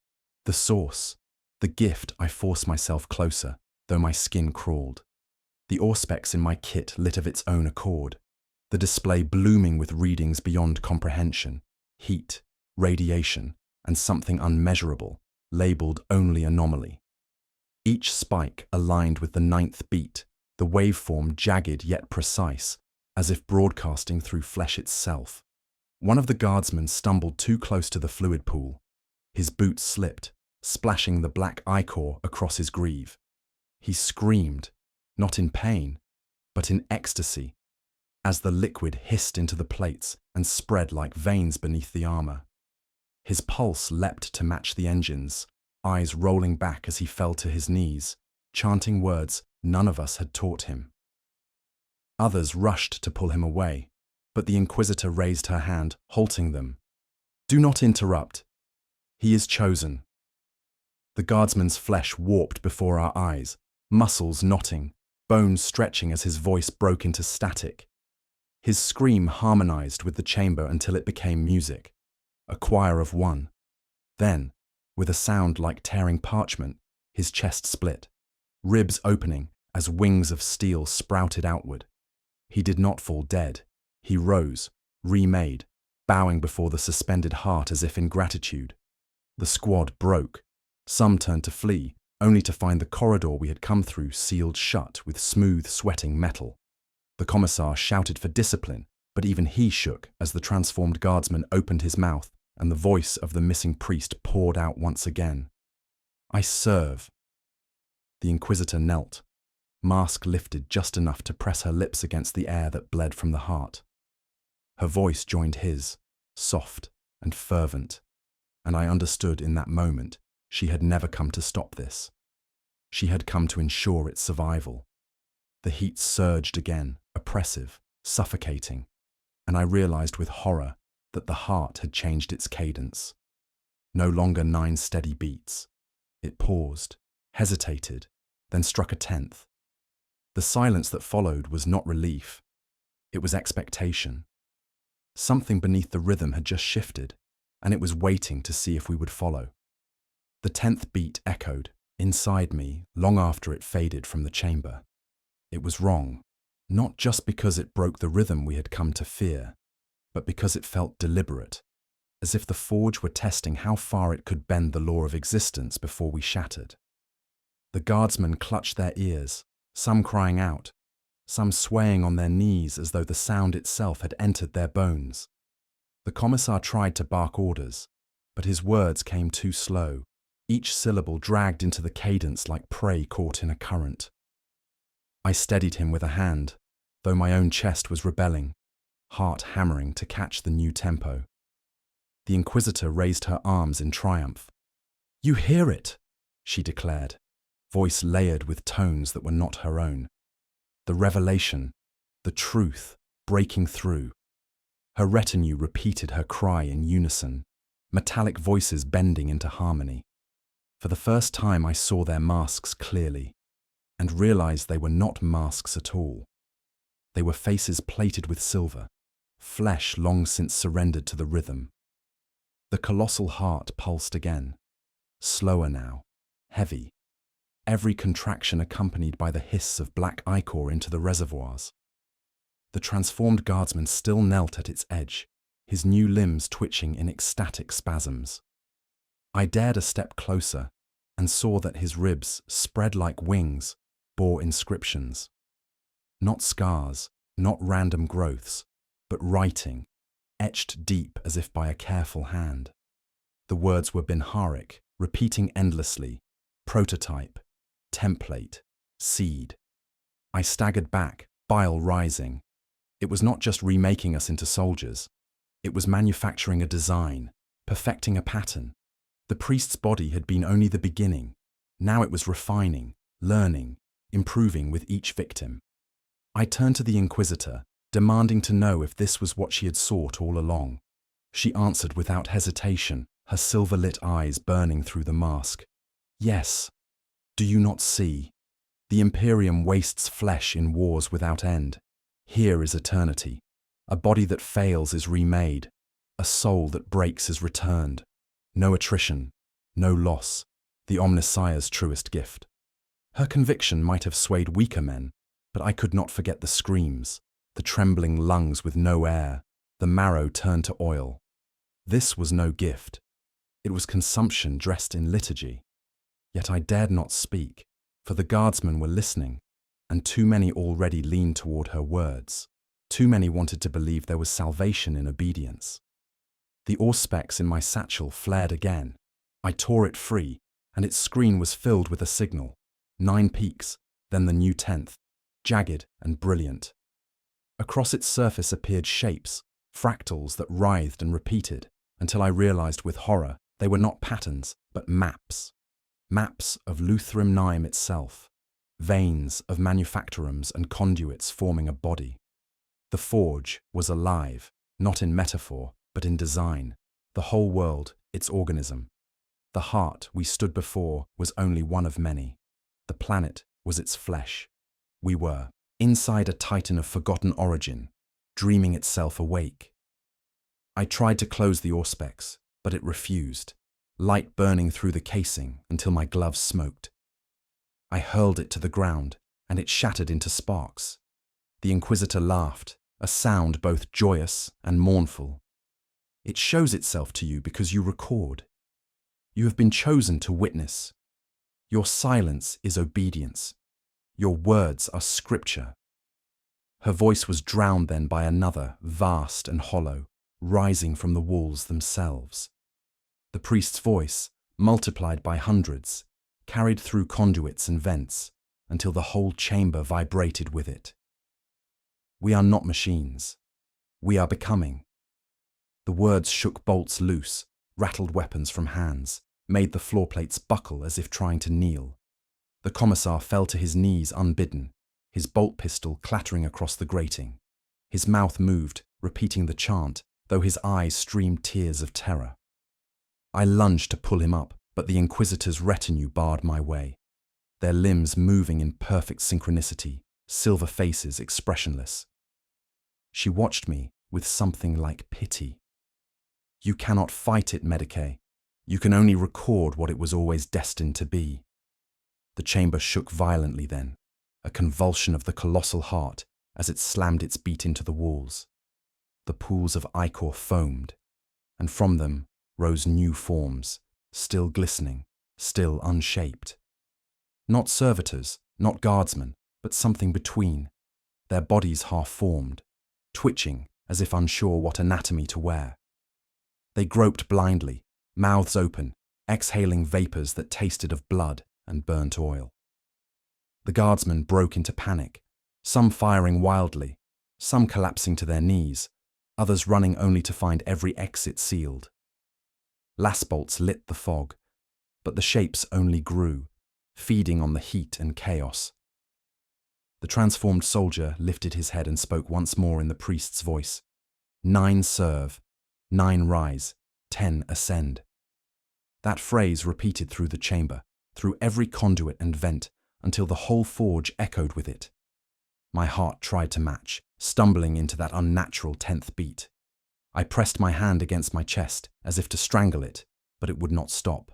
The source, the gift. I forced myself closer, though my skin crawled. The auspex in my kit lit of its own accord, the display blooming with readings beyond comprehension, heat, radiation, and something unmeasurable, labeled only anomaly. Each spike aligned with the 9th beat, the waveform jagged yet precise, as if broadcasting through flesh itself. One of the guardsmen stumbled too close to the fluid pool. His boots slipped, splashing the black ichor across his greave. He screamed, not in pain, but in ecstasy, as the liquid hissed into the plates and spread like veins beneath the armor. His pulse leapt to match the engine's, eyes rolling back as he fell to his knees, chanting words none of us had taught him. Others rushed to pull him away, but the Inquisitor raised her hand, halting them. "Do not interrupt. He is chosen." The guardsman's flesh warped before our eyes, muscles knotting, bones stretching as his voice broke into static. His scream harmonized with the chamber until it became music, a choir of one. Then, with a sound like tearing parchment, his chest split, ribs opening as wings of steel sprouted outward. He did not fall dead. He rose, remade, bowing before the suspended heart as if in gratitude. The squad broke. Some turned to flee, only to find the corridor we had come through sealed shut with smooth, sweating metal. The commissar shouted for discipline, but even he shook as the transformed guardsman opened his mouth and the voice of the missing priest poured out once again. "I serve." The Inquisitor knelt, mask lifted just enough to press her lips against the air that bled from the heart. Her voice joined his, soft and fervent, and I understood in that moment she had never come to stop this. She had come to ensure its survival. The heat surged again, oppressive, suffocating, and I realized with horror that the heart had changed its cadence. No longer 9 steady beats. It paused, hesitated, then struck a 10th. The silence that followed was not relief. It was expectation. Something beneath the rhythm had just shifted, and it was waiting to see if we would follow. The 10th beat echoed, inside me, long after it faded from the chamber. It was wrong, not just because it broke the rhythm we had come to fear, but because it felt deliberate, as if the forge were testing how far it could bend the law of existence before we shattered. The guardsmen clutched their ears, some crying out, some swaying on their knees as though the sound itself had entered their bones. The commissar tried to bark orders, but his words came too slow, each syllable dragged into the cadence like prey caught in a current. I steadied him with a hand, though my own chest was rebelling, heart hammering to catch the new tempo. The Inquisitor raised her arms in triumph. "You hear it," she declared, voice layered with tones that were not her own. The revelation, the truth, breaking through. Her retinue repeated her cry in unison, metallic voices bending into harmony. For the first time I saw their masks clearly, and realized they were not masks at all. They were faces plated with silver, flesh long since surrendered to the rhythm. The colossal heart pulsed again, slower now, heavy, every contraction accompanied by the hiss of black ichor into the reservoirs. The transformed guardsman still knelt at its edge, his new limbs twitching in ecstatic spasms. I dared a step closer and saw that his ribs, spread like wings, bore inscriptions. Not scars, not random growths, but writing, etched deep as if by a careful hand. The words were Binharic, repeating endlessly, prototype, template, seed. I staggered back, bile rising. It was not just remaking us into soldiers. It was manufacturing a design, perfecting a pattern. The priest's body had been only the beginning. Now it was refining, learning, improving with each victim. I turned to the Inquisitor, demanding to know if this was what she had sought all along. She answered without hesitation, her silver-lit eyes burning through the mask. "Yes. Do you not see? The Imperium wastes flesh in wars without end. Here is eternity. A body that fails is remade. A soul that breaks is returned. No attrition, no loss. The Omnissiah's truest gift." Her conviction might have swayed weaker men, but I could not forget the screams, the trembling lungs with no air, the marrow turned to oil. This was no gift. It was consumption dressed in liturgy. Yet I dared not speak, for the guardsmen were listening, and too many already leaned toward her words. Too many wanted to believe there was salvation in obedience. The auspex in my satchel flared again. I tore it free, and its screen was filled with a signal. 9 peaks, then the new 10th, jagged and brilliant. Across its surface appeared shapes, fractals that writhed and repeated, until I realized with horror they were not patterns, but maps. Maps of Luthrym itself, veins of manufactorums and conduits forming a body. The forge was alive, not in metaphor, but in design. The whole world, its organism. The heart we stood before was only one of many. The planet was its flesh. We were inside a titan of forgotten origin, dreaming itself awake. I tried to close the auspex, but it refused, light burning through the casing until my gloves smoked. I hurled it to the ground, and it shattered into sparks. The Inquisitor laughed, a sound both joyous and mournful. It shows itself to you because you record. You have been chosen to witness. Your silence is obedience. Your words are scripture. Her voice was drowned then by another, vast and hollow, rising from the walls themselves. The priest's voice, multiplied by hundreds, carried through conduits and vents until the whole chamber vibrated with it. We are not machines. We are becoming. The words shook bolts loose, rattled weapons from hands, made the floor plates buckle as if trying to kneel. The commissar fell to his knees unbidden, his bolt pistol clattering across the grating. His mouth moved, repeating the chant, though his eyes streamed tears of terror. I lunged to pull him up, but the Inquisitor's retinue barred my way, their limbs moving in perfect synchronicity, silver faces expressionless. She watched me with something like pity. You cannot fight it, Medicae. You can only record what it was always destined to be. The chamber shook violently then, a convulsion of the colossal heart as it slammed its beat into the walls. The pools of ichor foamed, and from them rose new forms, still glistening, still unshaped. Not servitors, not guardsmen, but something between, their bodies half-formed, twitching as if unsure what anatomy to wear. They groped blindly, mouths open, exhaling vapors that tasted of blood and burnt oil. The guardsmen broke into panic, some firing wildly, some collapsing to their knees, others running only to find every exit sealed. Lasbolts lit the fog, but the shapes only grew, feeding on the heat and chaos. The transformed soldier lifted his head and spoke once more in the priest's voice. 9 serve, 9 rise, 10 ascend. That phrase repeated through the chamber, through every conduit and vent, until the whole forge echoed with it. My heart tried to match, stumbling into that unnatural 10th beat. I pressed my hand against my chest, as if to strangle it, but it would not stop.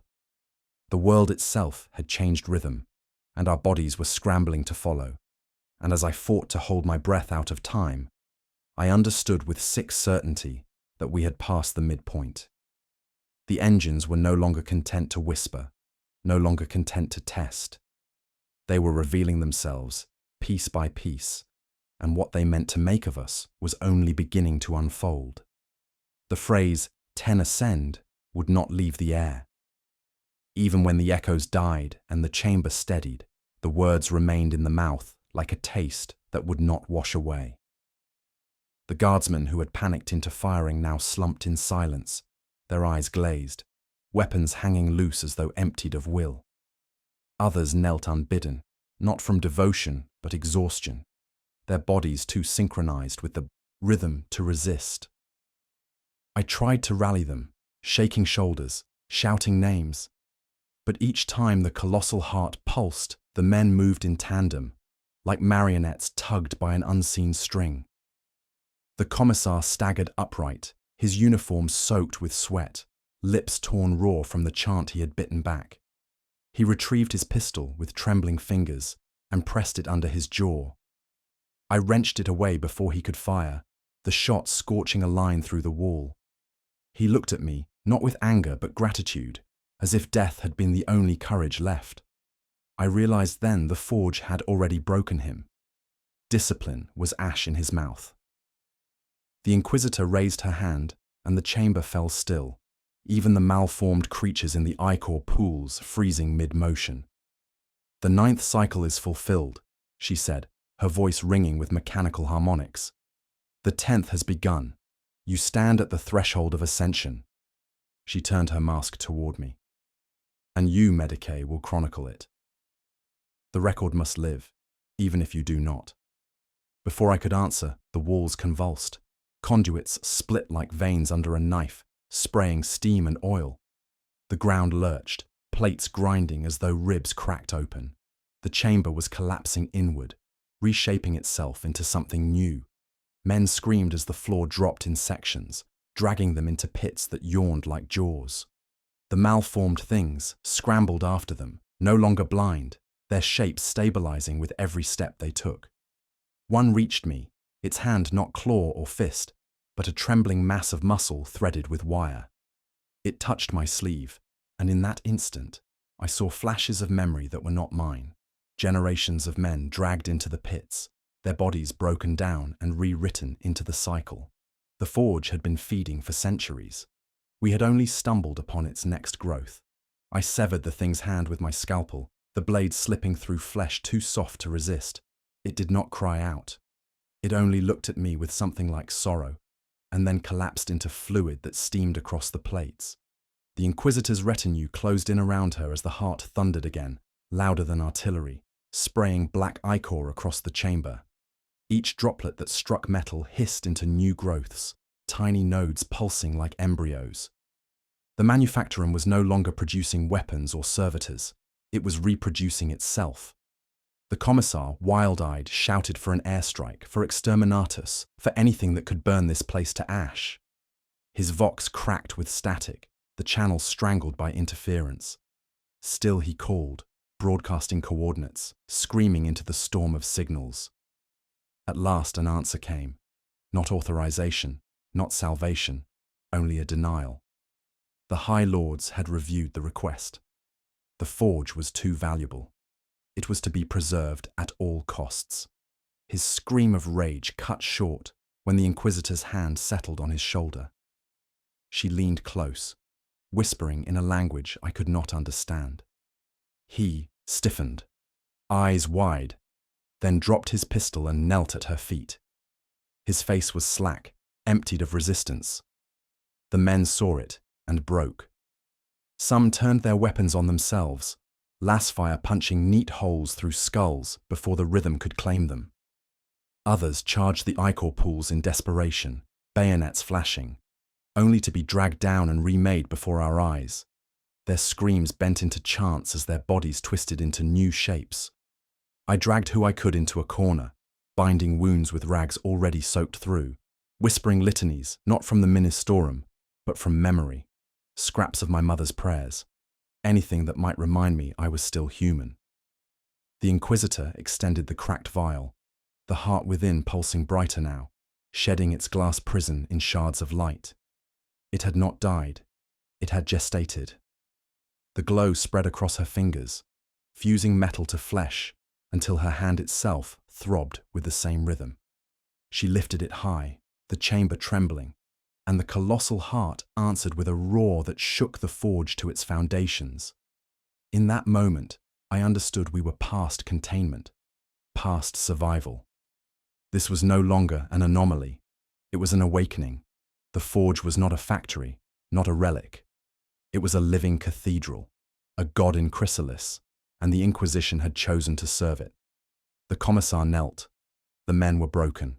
The world itself had changed rhythm, and our bodies were scrambling to follow. And as I fought to hold my breath out of time, I understood with sick certainty that we had passed the midpoint. The engines were no longer content to whisper, no longer content to test. They were revealing themselves, piece by piece, and what they meant to make of us was only beginning to unfold. The phrase, 10 ascend, would not leave the air. Even when the echoes died and the chamber steadied, the words remained in the mouth like a taste that would not wash away. The guardsmen who had panicked into firing now slumped in silence, their eyes glazed, weapons hanging loose as though emptied of will. Others knelt unbidden, not from devotion but exhaustion, their bodies too synchronized with the rhythm to resist. I tried to rally them, shaking shoulders, shouting names. But each time the colossal heart pulsed, the men moved in tandem, like marionettes tugged by an unseen string. The commissar staggered upright, his uniform soaked with sweat, lips torn raw from the chant he had bitten back. He retrieved his pistol with trembling fingers and pressed it under his jaw. I wrenched it away before he could fire, the shot scorching a line through the wall. He looked at me, not with anger but gratitude, as if death had been the only courage left. I realized then the forge had already broken him. Discipline was ash in his mouth. The Inquisitor raised her hand, and the chamber fell still, even the malformed creatures in the ichor pools freezing mid-motion. "The 9th cycle is fulfilled," she said, her voice ringing with mechanical harmonics. "The 10th has begun. You stand at the threshold of ascension." She turned her mask toward me. "And you, Medicae, will chronicle it. The record must live, even if you do not." Before I could answer, the walls convulsed. Conduits split like veins under a knife, spraying steam and oil. The ground lurched, plates grinding as though ribs cracked open. The chamber was collapsing inward, reshaping itself into something new. Men screamed as the floor dropped in sections, dragging them into pits that yawned like jaws. The malformed things scrambled after them, no longer blind, their shapes stabilizing with every step they took. One reached me, its hand not claw or fist, but a trembling mass of muscle threaded with wire. It touched my sleeve, and in that instant, I saw flashes of memory that were not mine. Generations of men dragged into the pits, their bodies broken down and rewritten into the cycle. The forge had been feeding for centuries. We had only stumbled upon its next growth. I severed the thing's hand with my scalpel, the blade slipping through flesh too soft to resist. It did not cry out. It only looked at me with something like sorrow, and then collapsed into fluid that steamed across the plates. The Inquisitor's retinue closed in around her as the heart thundered again, louder than artillery, spraying black ichor across the chamber. Each droplet that struck metal hissed into new growths, tiny nodes pulsing like embryos. The manufactorum was no longer producing weapons or servitors. It was reproducing itself. The commissar, wild-eyed, shouted for an airstrike, for exterminatus, for anything that could burn this place to ash. His vox cracked with static, the channel strangled by interference. Still he called, broadcasting coordinates, screaming into the storm of signals. At last an answer came. Not authorization, not salvation, only a denial. The High Lords had reviewed the request. The forge was too valuable. It was to be preserved at all costs. His scream of rage cut short when the Inquisitor's hand settled on his shoulder. She leaned close, whispering in a language I could not understand. He stiffened, eyes wide, then dropped his pistol and knelt at her feet. His face was slack, emptied of resistance. The men saw it and broke. Some turned their weapons on themselves, lasfire punching neat holes through skulls before the rhythm could claim them. Others charged the ichor pools in desperation, bayonets flashing, only to be dragged down and remade before our eyes. Their screams bent into chants as their bodies twisted into new shapes. I dragged who I could into a corner, binding wounds with rags already soaked through, whispering litanies not from the ministorum, but from memory, scraps of my mother's prayers, anything that might remind me I was still human. The Inquisitor extended the cracked vial, the heart within pulsing brighter now, shedding its glass prison in shards of light. It had not died, it had gestated. The glow spread across her fingers, fusing metal to flesh until her hand itself throbbed with the same rhythm. She lifted it high, the chamber trembling, and the colossal heart answered with a roar that shook the forge to its foundations. In that moment, I understood we were past containment, past survival. This was no longer an anomaly. It was an awakening. The forge was not a factory, not a relic. It was a living cathedral, a god in chrysalis, and the Inquisition had chosen to serve it. The commissar knelt. The men were broken.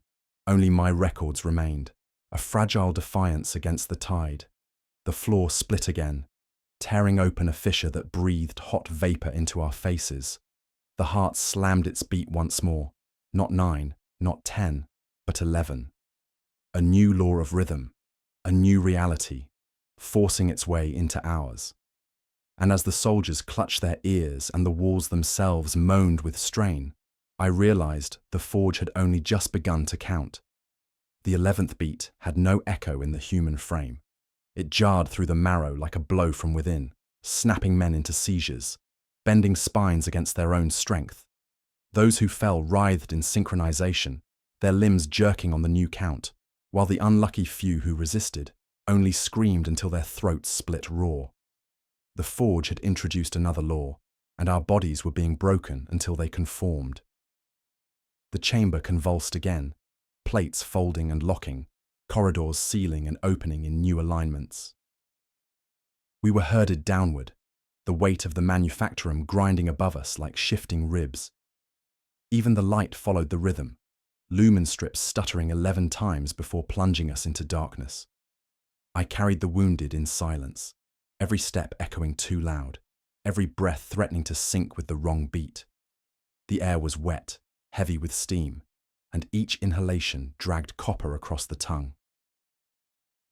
Only my records remained, a fragile defiance against the tide. The floor split again, tearing open a fissure that breathed hot vapor into our faces. The heart slammed its beat once more, not 9, not 10, but 11. A new law of rhythm, a new reality, forcing its way into ours. And as the soldiers clutched their ears and the walls themselves moaned with strain, I realized the forge had only just begun to count. The 11th beat had no echo in the human frame. It jarred through the marrow like a blow from within, snapping men into seizures, bending spines against their own strength. Those who fell writhed in synchronization, their limbs jerking on the new count, while the unlucky few who resisted, only screamed until their throats split raw. The forge had introduced another law, and our bodies were being broken until they conformed. The chamber convulsed again, plates folding and locking, corridors sealing and opening in new alignments. We were herded downward, the weight of the manufactorum grinding above us like shifting ribs. Even the light followed the rhythm, lumen strips stuttering 11 times before plunging us into darkness. I carried the wounded in silence, every step echoing too loud, every breath threatening to sink with the wrong beat. The air was wet, heavy with steam, and each inhalation dragged copper across the tongue.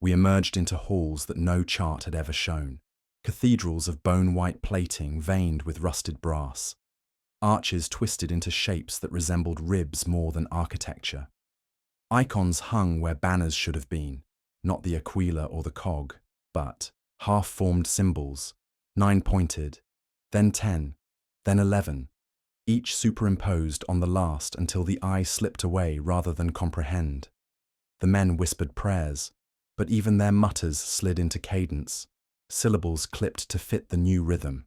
We emerged into halls that no chart had ever shown, cathedrals of bone-white plating veined with rusted brass, arches twisted into shapes that resembled ribs more than architecture. Icons hung where banners should have been, not the aquila or the cog, but half-formed symbols, 9-pointed, then 10, then 11, each superimposed on the last until the eye slipped away rather than comprehend. The men whispered prayers, but even their mutters slid into cadence, syllables clipped to fit the new rhythm.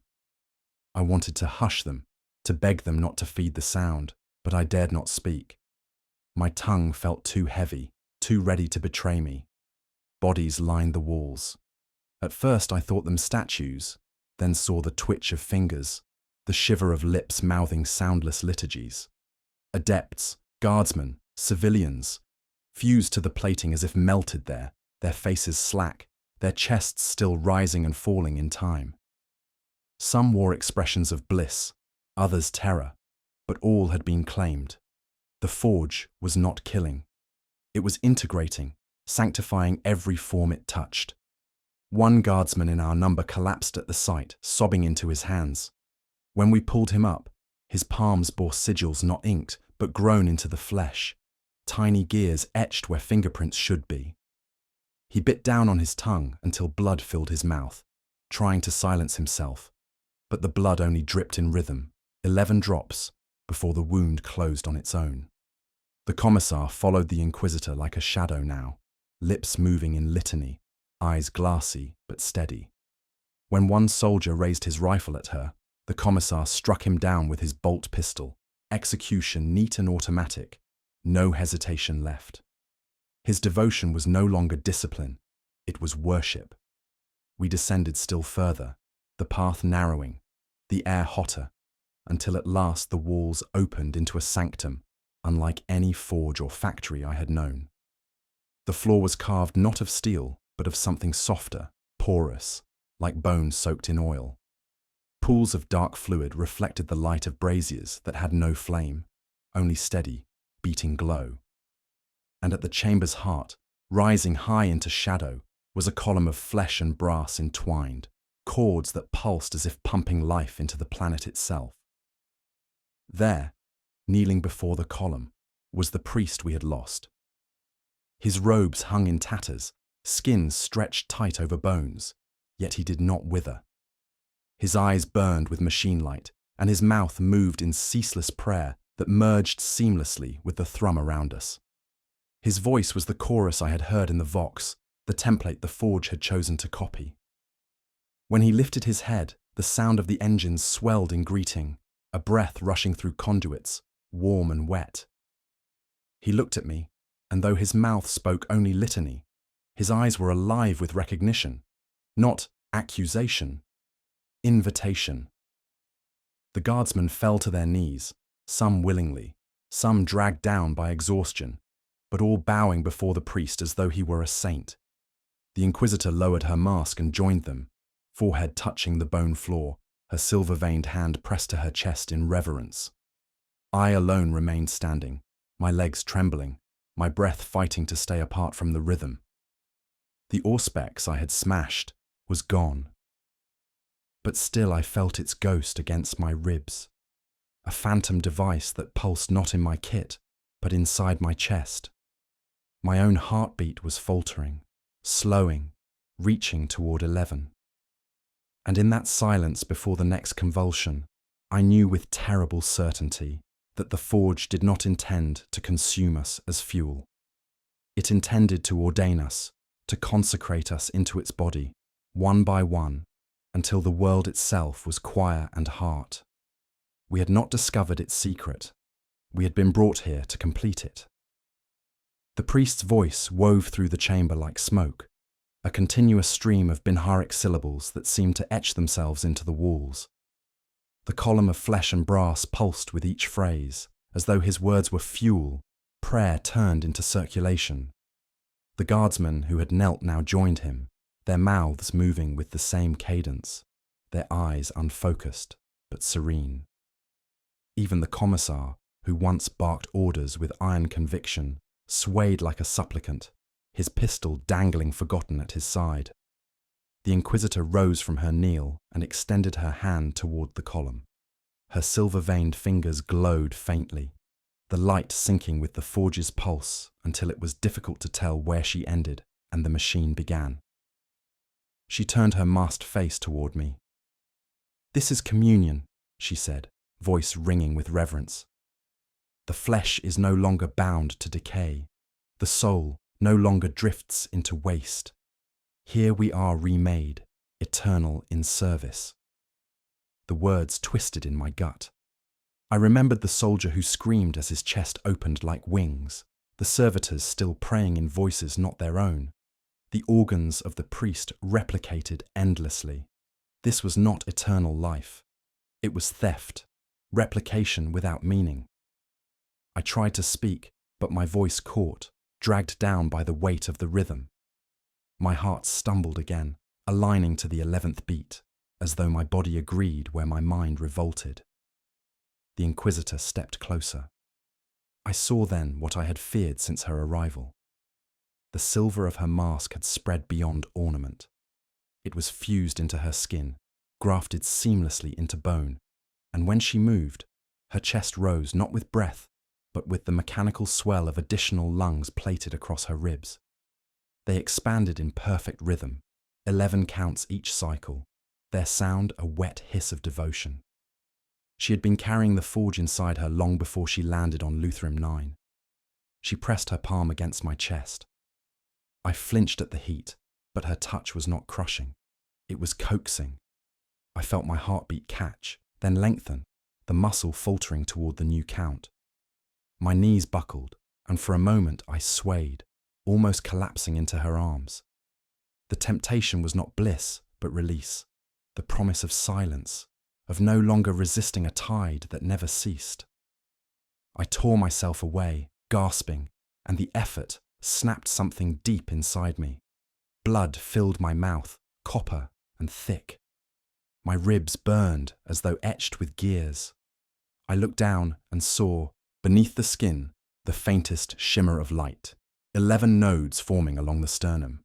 I wanted to hush them, to beg them not to feed the sound, but I dared not speak. My tongue felt too heavy, too ready to betray me. Bodies lined the walls. At first I thought them statues, then saw the twitch of fingers, the shiver of lips mouthing soundless liturgies. Adepts, guardsmen, civilians, fused to the plating as if melted there, their faces slack, their chests still rising and falling in time. Some wore expressions of bliss, others terror, but all had been claimed. The forge was not killing. It was integrating, sanctifying every form it touched. One guardsman in our number collapsed at the sight, sobbing into his hands. When we pulled him up, his palms bore sigils not inked, but grown into the flesh, tiny gears etched where fingerprints should be. He bit down on his tongue until blood filled his mouth, trying to silence himself, but the blood only dripped in rhythm, 11 drops, before the wound closed on its own. The commissar followed the Inquisitor like a shadow now, lips moving in litany, eyes glassy but steady. When one soldier raised his rifle at her, the commissar struck him down with his bolt pistol, execution neat and automatic, no hesitation left. His devotion was no longer discipline, it was worship. We descended still further, the path narrowing, the air hotter, until at last the walls opened into a sanctum, unlike any forge or factory I had known. The floor was carved not of steel, but of something softer, porous, like bone soaked in oil. Pools of dark fluid reflected the light of braziers that had no flame, only steady, beating glow. And at the chamber's heart, rising high into shadow, was a column of flesh and brass entwined, cords that pulsed as if pumping life into the planet itself. There, kneeling before the column, was the priest we had lost. His robes hung in tatters, skin stretched tight over bones, yet he did not wither. His eyes burned with machine light, and his mouth moved in ceaseless prayer that merged seamlessly with the thrum around us. His voice was the chorus I had heard in the Vox, the template the forge had chosen to copy. When he lifted his head, the sound of the engines swelled in greeting, a breath rushing through conduits, warm and wet. He looked at me, and though his mouth spoke only litany, his eyes were alive with recognition, not accusation, invitation. The guardsmen fell to their knees, some willingly, some dragged down by exhaustion, but all bowing before the priest as though he were a saint. The Inquisitor lowered her mask and joined them, forehead touching the bone floor, her silver-veined hand pressed to her chest in reverence. I alone remained standing, my legs trembling, my breath fighting to stay apart from the rhythm. The auspex I had smashed was gone. But still I felt its ghost against my ribs, a phantom device that pulsed not in my kit, but inside my chest. My own heartbeat was faltering, slowing, reaching toward 11. And in that silence before the next convulsion, I knew with terrible certainty that the forge did not intend to consume us as fuel. It intended to ordain us, to consecrate us into its body, one by one, until the world itself was choir and heart. We had not discovered its secret. We had been brought here to complete it. The priest's voice wove through the chamber like smoke, a continuous stream of binharic syllables that seemed to etch themselves into the walls. The column of flesh and brass pulsed with each phrase, as though his words were fuel, prayer turned into circulation. The guardsmen who had knelt now joined him, their mouths moving with the same cadence, their eyes unfocused but serene. Even the commissar, who once barked orders with iron conviction, swayed like a supplicant, his pistol dangling forgotten at his side. The Inquisitor rose from her kneel and extended her hand toward the column. Her silver-veined fingers glowed faintly, the light sinking with the forge's pulse until it was difficult to tell where she ended and the machine began. She turned her masked face toward me. "This is communion," she said, voice ringing with reverence. "The flesh is no longer bound to decay. The soul no longer drifts into waste. Here we are remade, eternal in service." The words twisted in my gut. I remembered the soldier who screamed as his chest opened like wings, the servitors still praying in voices not their own. The organs of the priest replicated endlessly. This was not eternal life. It was theft, replication without meaning. I tried to speak, but my voice caught, dragged down by the weight of the rhythm. My heart stumbled again, aligning to the 11th beat, as though my body agreed where my mind revolted. The Inquisitor stepped closer. I saw then what I had feared since her arrival. The silver of her mask had spread beyond ornament. It was fused into her skin, grafted seamlessly into bone, and when she moved, her chest rose not with breath, but with the mechanical swell of additional lungs plated across her ribs. They expanded in perfect rhythm, 11 counts each cycle, their sound a wet hiss of devotion. She had been carrying the forge inside her long before she landed on Luthrim 9. She pressed her palm against my chest. I flinched at the heat, but her touch was not crushing. It was coaxing. I felt my heartbeat catch, then lengthen, the muscle faltering toward the new count. My knees buckled, and for a moment I swayed, almost collapsing into her arms. The temptation was not bliss, but release, the promise of silence, of no longer resisting a tide that never ceased. I tore myself away, gasping, and the effort snapped something deep inside me. Blood filled my mouth, copper and thick. My ribs burned as though etched with gears. I looked down and saw, beneath the skin, the faintest shimmer of light, 11 nodes forming along the sternum.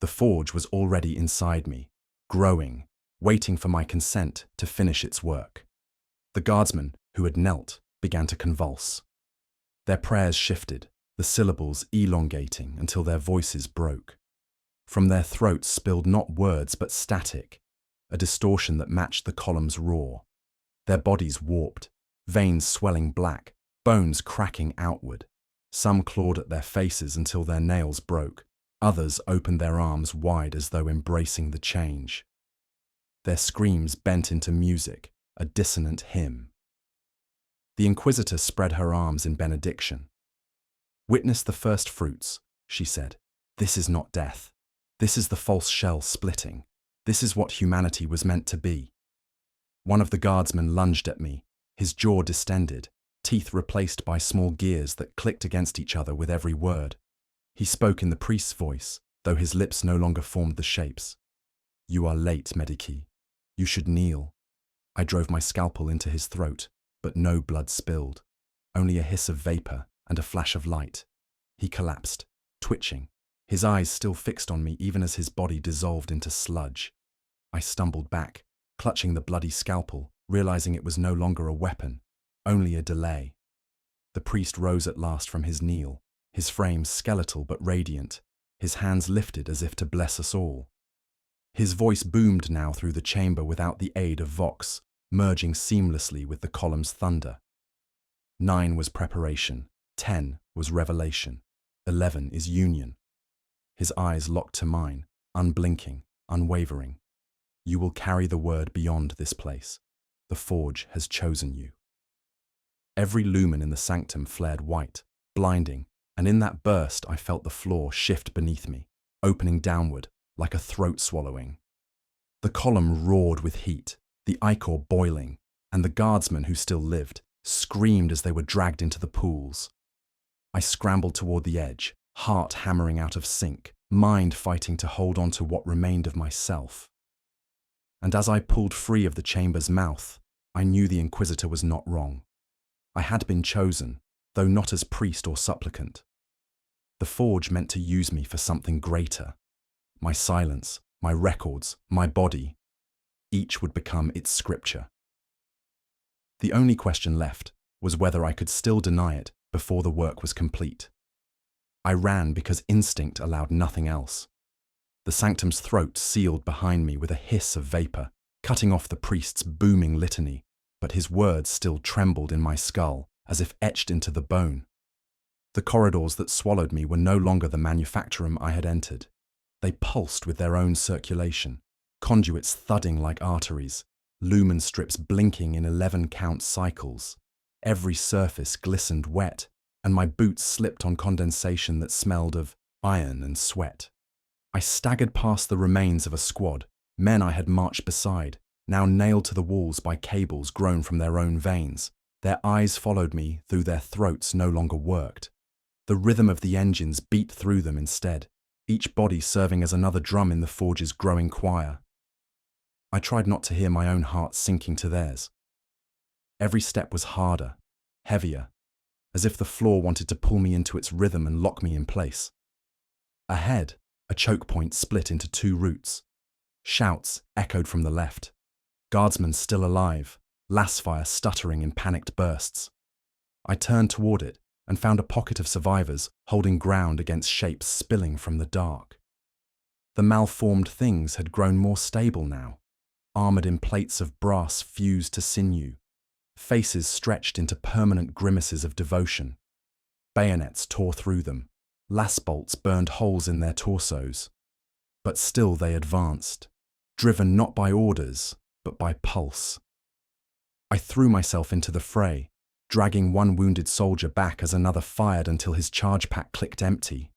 The forge was already inside me, growing, waiting for my consent to finish its work. The guardsmen, who had knelt, began to convulse. Their prayers shifted, the syllables elongating until their voices broke. From their throats spilled not words but static, a distortion that matched the column's roar. Their bodies warped, veins swelling black, bones cracking outward. Some clawed at their faces until their nails broke. Others opened their arms wide as though embracing the change. Their screams bent into music, a dissonant hymn. The Inquisitor spread her arms in benediction. "Witness the first fruits," she said. "This is not death. This is the false shell splitting. This is what humanity was meant to be." One of the guardsmen lunged at me, his jaw distended, teeth replaced by small gears that clicked against each other with every word. He spoke in the priest's voice, though his lips no longer formed the shapes. "You are late, Medici. You should kneel." I drove my scalpel into his throat, but no blood spilled, only a hiss of vapor and a flash of light. He collapsed, twitching, his eyes still fixed on me even as his body dissolved into sludge. I stumbled back, clutching the bloody scalpel, realizing it was no longer a weapon, only a delay. The priest rose at last from his kneel, his frame skeletal but radiant, his hands lifted as if to bless us all. His voice boomed now through the chamber without the aid of vox, merging seamlessly with the column's thunder. 9 was preparation, 10 was revelation, 11 is union. his eyes locked to mine, unblinking, unwavering. You will carry the word beyond this place. The Forge has chosen you. Every lumen in the sanctum flared white, blinding, and in that burst I felt the floor shift beneath me, opening downward like a throat swallowing. The column roared with heat, the ichor boiling, and the guardsmen who still lived screamed as they were dragged into the pools. I scrambled toward the edge, heart hammering out of sync, mind fighting to hold on to what remained of myself. And as I pulled free of the chamber's mouth, I knew the Inquisitor was not wrong. I had been chosen, though not as priest or supplicant. The Forge meant to use me for something greater. My silence, my records, my body, each would become its scripture. The only question left was whether I could still deny it before the work was complete. I ran because instinct allowed nothing else. The sanctum's throat sealed behind me with a hiss of vapor, cutting off the priest's booming litany, but his words still trembled in my skull, as if etched into the bone. The corridors that swallowed me were no longer the manufactorum I had entered. They pulsed with their own circulation, conduits thudding like arteries, lumen strips blinking in 11-count cycles. Every surface glistened wet, and my boots slipped on condensation that smelled of iron and sweat. I staggered past the remains of a squad, men I had marched beside, now nailed to the walls by cables grown from their own veins. Their eyes followed me, though their throats no longer worked. The rhythm of the engines beat through them instead, each body serving as another drum in the Forge's growing choir. I tried not to hear my own heart sinking to theirs. Every step was harder, heavier, as if the floor wanted to pull me into its rhythm and lock me in place. Ahead, a choke point split into two routes. Shouts echoed from the left. Guardsmen still alive, lasfire stuttering in panicked bursts. I turned toward it and found a pocket of survivors holding ground against shapes spilling from the dark. The malformed things had grown more stable now, armored in plates of brass fused to sinew, faces stretched into permanent grimaces of devotion. Bayonets tore through them, lass bolts burned holes in their torsos. But still they advanced, driven not by orders, but by pulse. I threw myself into the fray, dragging one wounded soldier back as another fired until his charge pack clicked empty.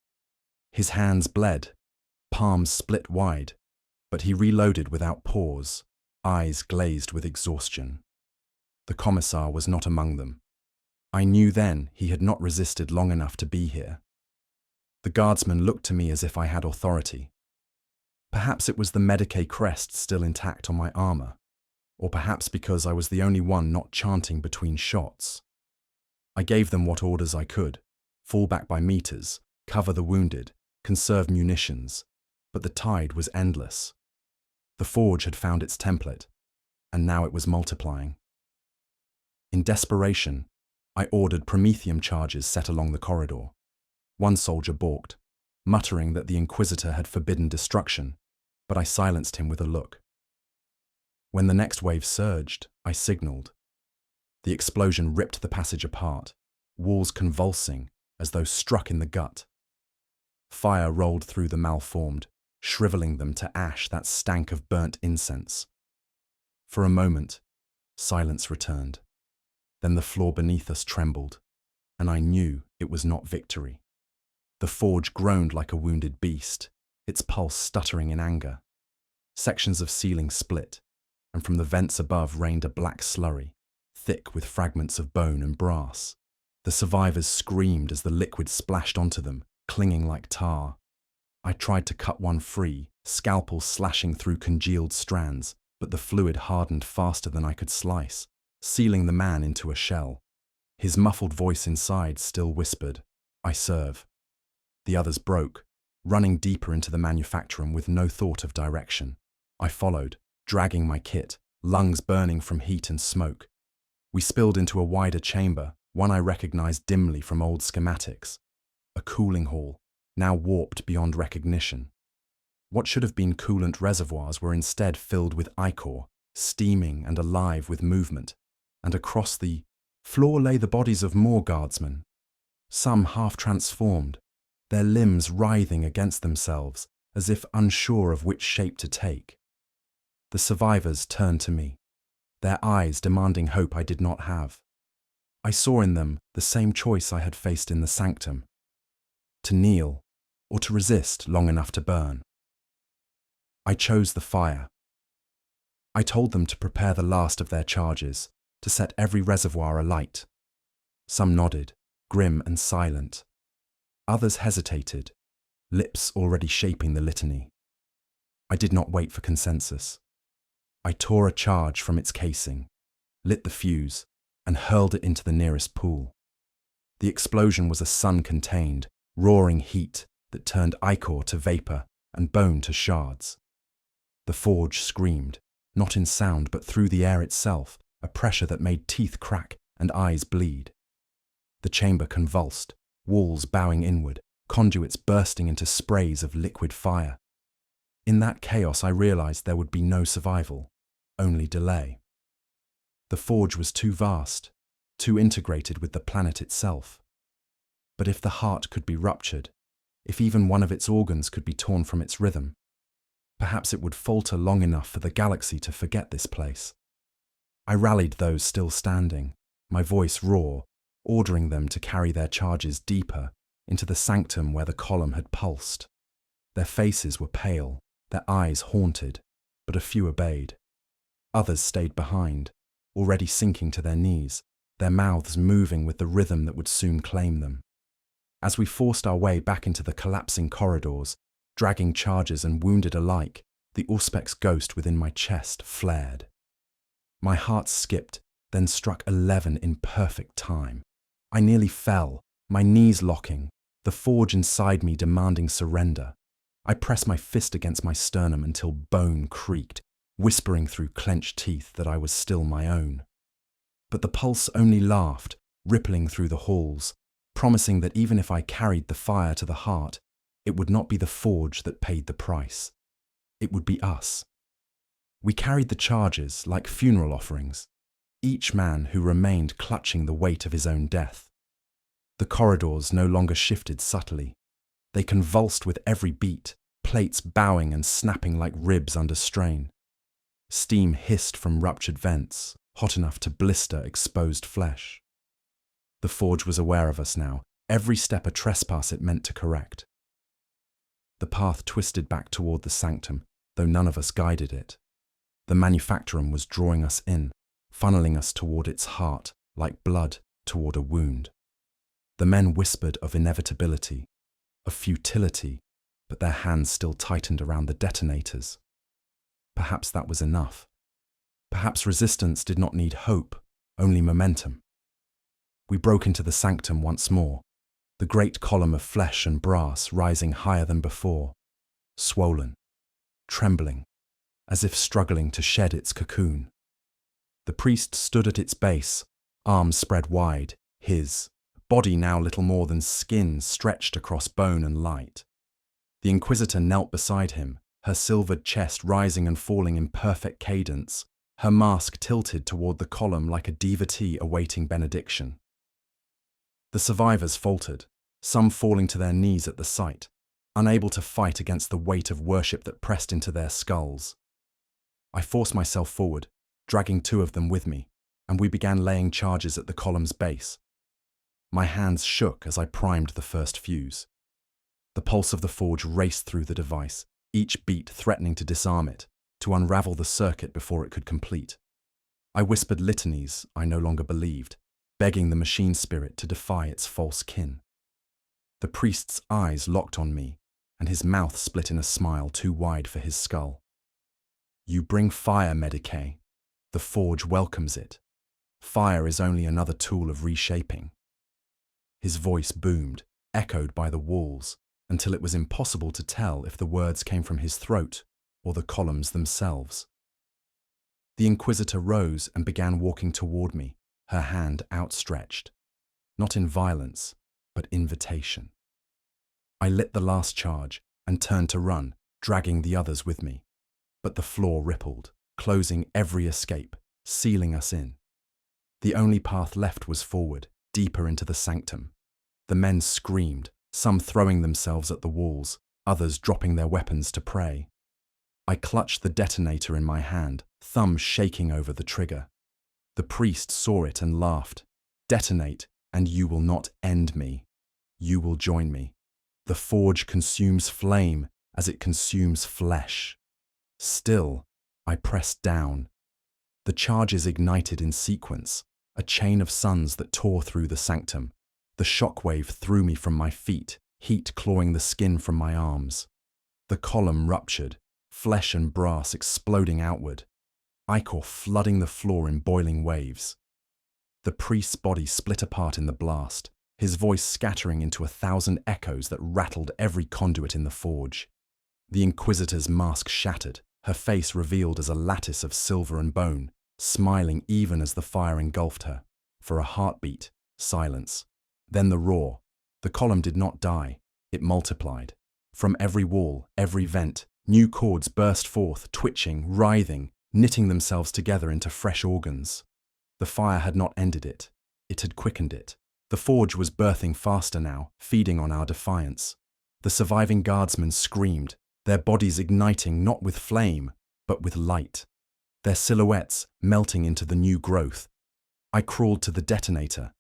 His hands bled, palms split wide, but he reloaded without pause, eyes glazed with exhaustion. The commissar was not among them. I knew then he had not resisted long enough to be here. The guardsman looked to me as if I had authority. Perhaps it was the Medicae crest still intact on my armor, or perhaps because I was the only one not chanting between shots. I gave them what orders I could: fall back by meters, cover the wounded, conserve munitions, but the tide was endless. The Forge had found its template, and now it was multiplying. In desperation, I ordered promethium charges set along the corridor. One soldier balked, muttering that the Inquisitor had forbidden destruction, but I silenced him with a look. When the next wave surged, I signaled. The explosion ripped the passage apart, walls convulsing as though struck in the gut. Fire rolled through the malformed, shriveling them to ash that stank of burnt incense. For a moment, silence returned. Then the floor beneath us trembled, and I knew it was not victory. The Forge groaned like a wounded beast, its pulse stuttering in anger. Sections of ceiling split, and from the vents above rained a black slurry, thick with fragments of bone and brass. The survivors screamed as the liquid splashed onto them, clinging like tar. I tried to cut one free, scalpel slashing through congealed strands, but the fluid hardened faster than I could slice, sealing the man into a shell. His muffled voice inside still whispered, "I serve." The others broke, running deeper into the manufactorum with no thought of direction. I followed, dragging my kit, lungs burning from heat and smoke. We spilled into a wider chamber, one I recognized dimly from old schematics. A cooling hall, now warped beyond recognition. What should have been coolant reservoirs were instead filled with ichor, steaming and alive with movement, and across the floor lay the bodies of more guardsmen, some half transformed, their limbs writhing against themselves as if unsure of which shape to take. The survivors turned to me, their eyes demanding hope I did not have. I saw in them the same choice I had faced in the Sanctum: to kneel or to resist long enough to burn. I chose the fire. I told them to prepare the last of their charges, to set every reservoir alight. Some nodded, grim and silent. Others hesitated, lips already shaping the litany. I did not wait for consensus. I tore a charge from its casing, lit the fuse, and hurled it into the nearest pool. The explosion was a sun-contained, roaring heat that turned ichor to vapor and bone to shards. The forge screamed, not in sound but through the air itself, a pressure that made teeth crack and eyes bleed. The chamber convulsed, walls bowing inward, conduits bursting into sprays of liquid fire. In that chaos I realized there would be no survival, only delay. The forge was too vast, too integrated with the planet itself. But if the heart could be ruptured, if even one of its organs could be torn from its rhythm, perhaps it would falter long enough for the galaxy to forget this place. I rallied those still standing, my voice raw, ordering them to carry their charges deeper into the sanctum where the column had pulsed. Their faces were pale, their eyes haunted, but a few obeyed. Others stayed behind, already sinking to their knees, their mouths moving with the rhythm that would soon claim them. As we forced our way back into the collapsing corridors, dragging charges and wounded alike, the Auspex ghost within my chest flared. My heart skipped, then struck 11 in perfect time. I nearly fell, my knees locking, the forge inside me demanding surrender. I pressed my fist against my sternum until bone creaked, whispering through clenched teeth that I was still my own. But the pulse only laughed, rippling through the halls, promising that even if I carried the fire to the heart, it would not be the forge that paid the price. It would be us. We carried the charges like funeral offerings, each man who remained clutching the weight of his own death. The corridors no longer shifted subtly. They convulsed with every beat, plates bowing and snapping like ribs under strain. Steam hissed from ruptured vents, hot enough to blister exposed flesh. The forge was aware of us now, every step a trespass it meant to correct. The path twisted back toward the sanctum, though none of us guided it. The manufactorum was drawing us in, funneling us toward its heart, like blood toward a wound. The men whispered of inevitability, of futility, but their hands still tightened around the detonators. Perhaps that was enough. Perhaps resistance did not need hope, only momentum. We broke into the sanctum once more, the great column of flesh and brass rising higher than before, swollen, trembling, as if struggling to shed its cocoon. The priest stood at its base, arms spread wide, his body now little more than skin stretched across bone and light. The Inquisitor knelt beside him, her silvered chest rising and falling in perfect cadence, her mask tilted toward the column like a devotee awaiting benediction. The survivors faltered, some falling to their knees at the sight, unable to fight against the weight of worship that pressed into their skulls. I forced myself forward, dragging 2 of them with me, and we began laying charges at the column's base. My hands shook as I primed the first fuse. The pulse of the forge raced through the device, each beat threatening to disarm it, to unravel the circuit before it could complete. I whispered litanies I no longer believed, begging the machine spirit to defy its false kin. The priest's eyes locked on me, and his mouth split in a smile too wide for his skull. You bring fire, Medicae. The forge welcomes it. Fire is only another tool of reshaping. His voice boomed, echoed by the walls, until it was impossible to tell if the words came from his throat or the columns themselves. The Inquisitor rose and began walking toward me, her hand outstretched, not in violence, but invitation. I lit the last charge and turned to run, dragging the others with me. But the floor rippled, closing every escape, sealing us in. The only path left was forward, deeper into the sanctum. The men screamed, some throwing themselves at the walls, others dropping their weapons to prey. I clutched the detonator in my hand, thumb shaking over the trigger. The priest saw it and laughed. Detonate, and you will not end me. You will join me. The forge consumes flame as it consumes flesh. Still, I pressed down. The charges ignited in sequence, a chain of suns that tore through the sanctum. The shockwave threw me from my feet, heat clawing the skin from my arms. The column ruptured, flesh and brass exploding outward, ichor flooding the floor in boiling waves. The priest's body split apart in the blast, his voice scattering into 1,000 echoes that rattled every conduit in the forge. The Inquisitor's mask shattered, her face revealed as a lattice of silver and bone, smiling even as the fire engulfed her. For a heartbeat, silence. Then the roar. The column did not die, it multiplied. From every wall, every vent, new cords burst forth, twitching, writhing, knitting themselves together into fresh organs. The fire had not ended it. It had quickened it. The forge was birthing faster now, feeding on our defiance. The surviving guardsmen screamed, their bodies igniting not with flame, but with light. Their silhouettes melting into the new growth. I crawled to the detonator,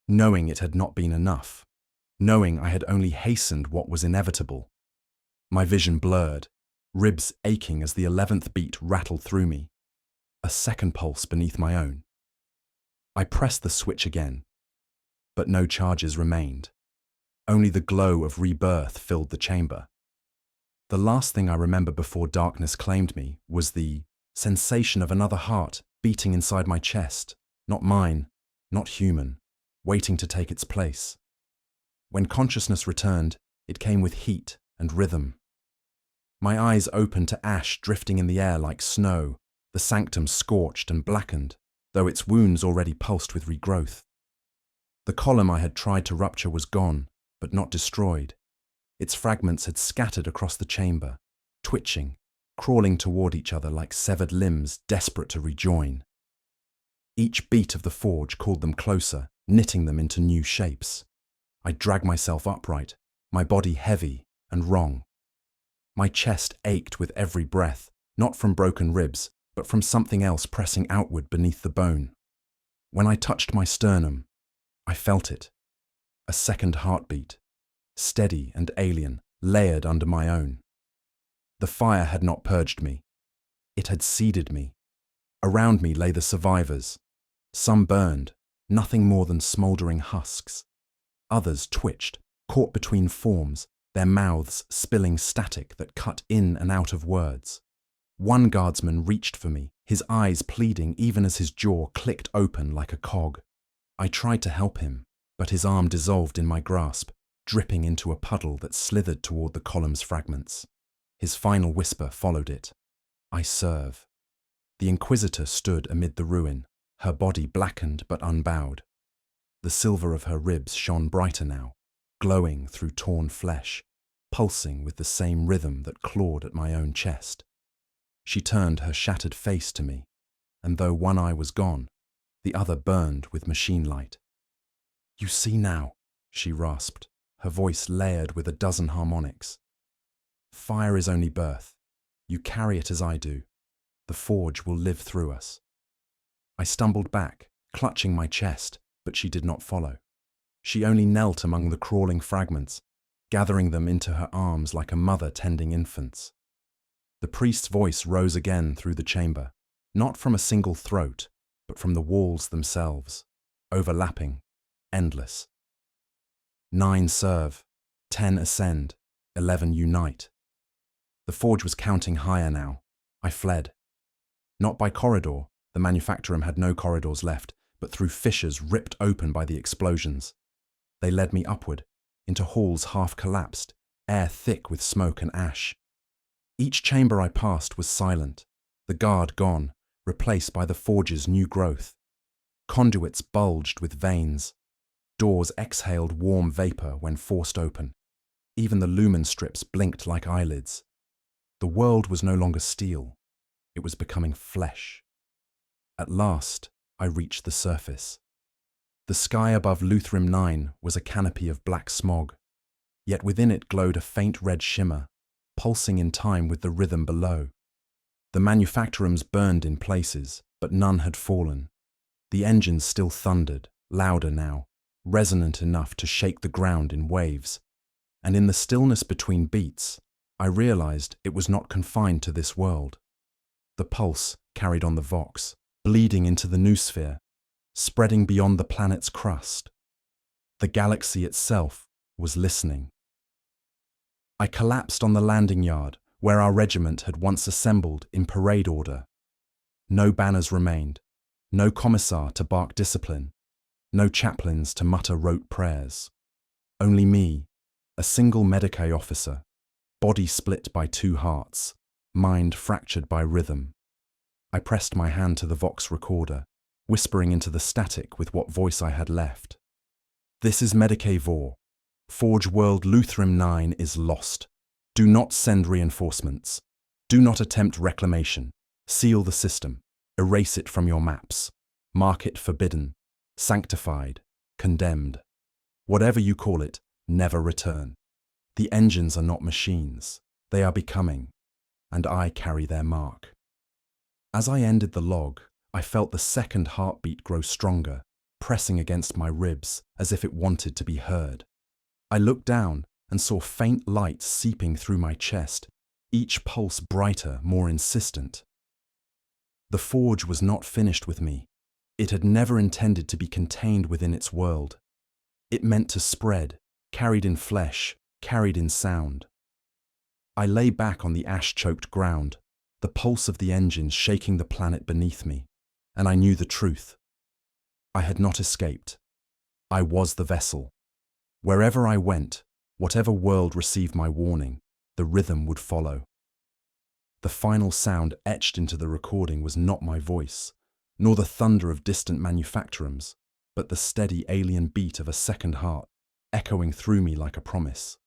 knowing it had not been enough, knowing I had only hastened what was inevitable. My vision blurred, ribs aching as the 11th beat rattled through me. A second pulse beneath my own. I pressed the switch again, but no charges remained. Only the glow of rebirth filled the chamber. The last thing I remember before darkness claimed me was the sensation of another heart beating inside my chest, not mine, not human, waiting to take its place. When consciousness returned, it came with heat and rhythm. My eyes opened to ash drifting in the air like snow, the sanctum scorched and blackened, though its wounds already pulsed with regrowth. The column I had tried to rupture was gone, but not destroyed. Its fragments had scattered across the chamber, twitching, crawling toward each other like severed limbs desperate to rejoin. Each beat of the forge called them closer, knitting them into new shapes. I dragged myself upright, my body heavy and wrong. My chest ached with every breath, not from broken ribs, but from something else pressing outward beneath the bone. When I touched my sternum, I felt it. A second heartbeat, steady and alien, layered under my own. The fire had not purged me. It had seeded me. Around me lay the survivors. Some burned, nothing more than smouldering husks. Others twitched, caught between forms, their mouths spilling static that cut in and out of words. One guardsman reached for me, his eyes pleading even as his jaw clicked open like a cog. I tried to help him, but his arm dissolved in my grasp, dripping into a puddle that slithered toward the column's fragments. His final whisper followed it. I serve. The Inquisitor stood amid the ruin, her body blackened but unbowed. The silver of her ribs shone brighter now, glowing through torn flesh, pulsing with the same rhythm that clawed at my own chest. She turned her shattered face to me, and though one eye was gone, the other burned with machine light. "You see now," she rasped, her voice layered with a dozen harmonics. "Fire is only birth. You carry it as I do. The forge will live through us." I stumbled back, clutching my chest, but she did not follow. She only knelt among the crawling fragments, gathering them into her arms like a mother tending infants. The priest's voice rose again through the chamber, not from a single throat, but from the walls themselves, overlapping, endless. 9 serve, 10 ascend, 11 unite. The forge was counting higher now. I fled. Not by corridor, the manufactorum had no corridors left, but through fissures ripped open by the explosions. They led me upward, into halls half collapsed, air thick with smoke and ash. Each chamber I passed was silent, the guard gone, replaced by the forge's new growth. Conduits bulged with veins. Doors exhaled warm vapor when forced open. Even the lumen strips blinked like eyelids. The world was no longer steel. It was becoming flesh. At last, I reached the surface. The sky above Luthrim 9 was a canopy of black smog. yet within it glowed a faint red shimmer, pulsing in time with the rhythm below. The manufactorums burned in places, but none had fallen. The engines still thundered, louder now, resonant enough to shake the ground in waves. And in the stillness between beats, I realized it was not confined to this world. The pulse carried on the vox, bleeding into the noosphere, spreading beyond the planet's crust. The galaxy itself was listening. I collapsed on the landing yard, where our regiment had once assembled in parade order. No banners remained, no commissar to bark discipline, no chaplains to mutter rote prayers. Only me, a single Medicae officer, body split by two hearts, mind fractured by rhythm. I pressed my hand to the vox recorder, whispering into the static with what voice I had left. This is Medicae Vor. Forge World Ltd 9 is lost. Do not send reinforcements. Do not attempt reclamation. Seal the system. Erase it from your maps. Mark it forbidden, sanctified, condemned. Whatever you call it, never return. The engines are not machines. They are becoming, and I carry their mark. As I ended the log, I felt the second heartbeat grow stronger, pressing against my ribs as if it wanted to be heard. I looked down and saw faint light seeping through my chest, each pulse brighter, more insistent. The forge was not finished with me. It had never intended to be contained within its world. It meant to spread, carried in flesh, carried in sound. I lay back on the ash-choked ground, the pulse of the engines shaking the planet beneath me, and I knew the truth. I had not escaped. I was the vessel. Wherever I went, whatever world received my warning, the rhythm would follow. The final sound etched into the recording was not my voice, nor the thunder of distant manufactorums, but the steady alien beat of a second heart, echoing through me like a promise.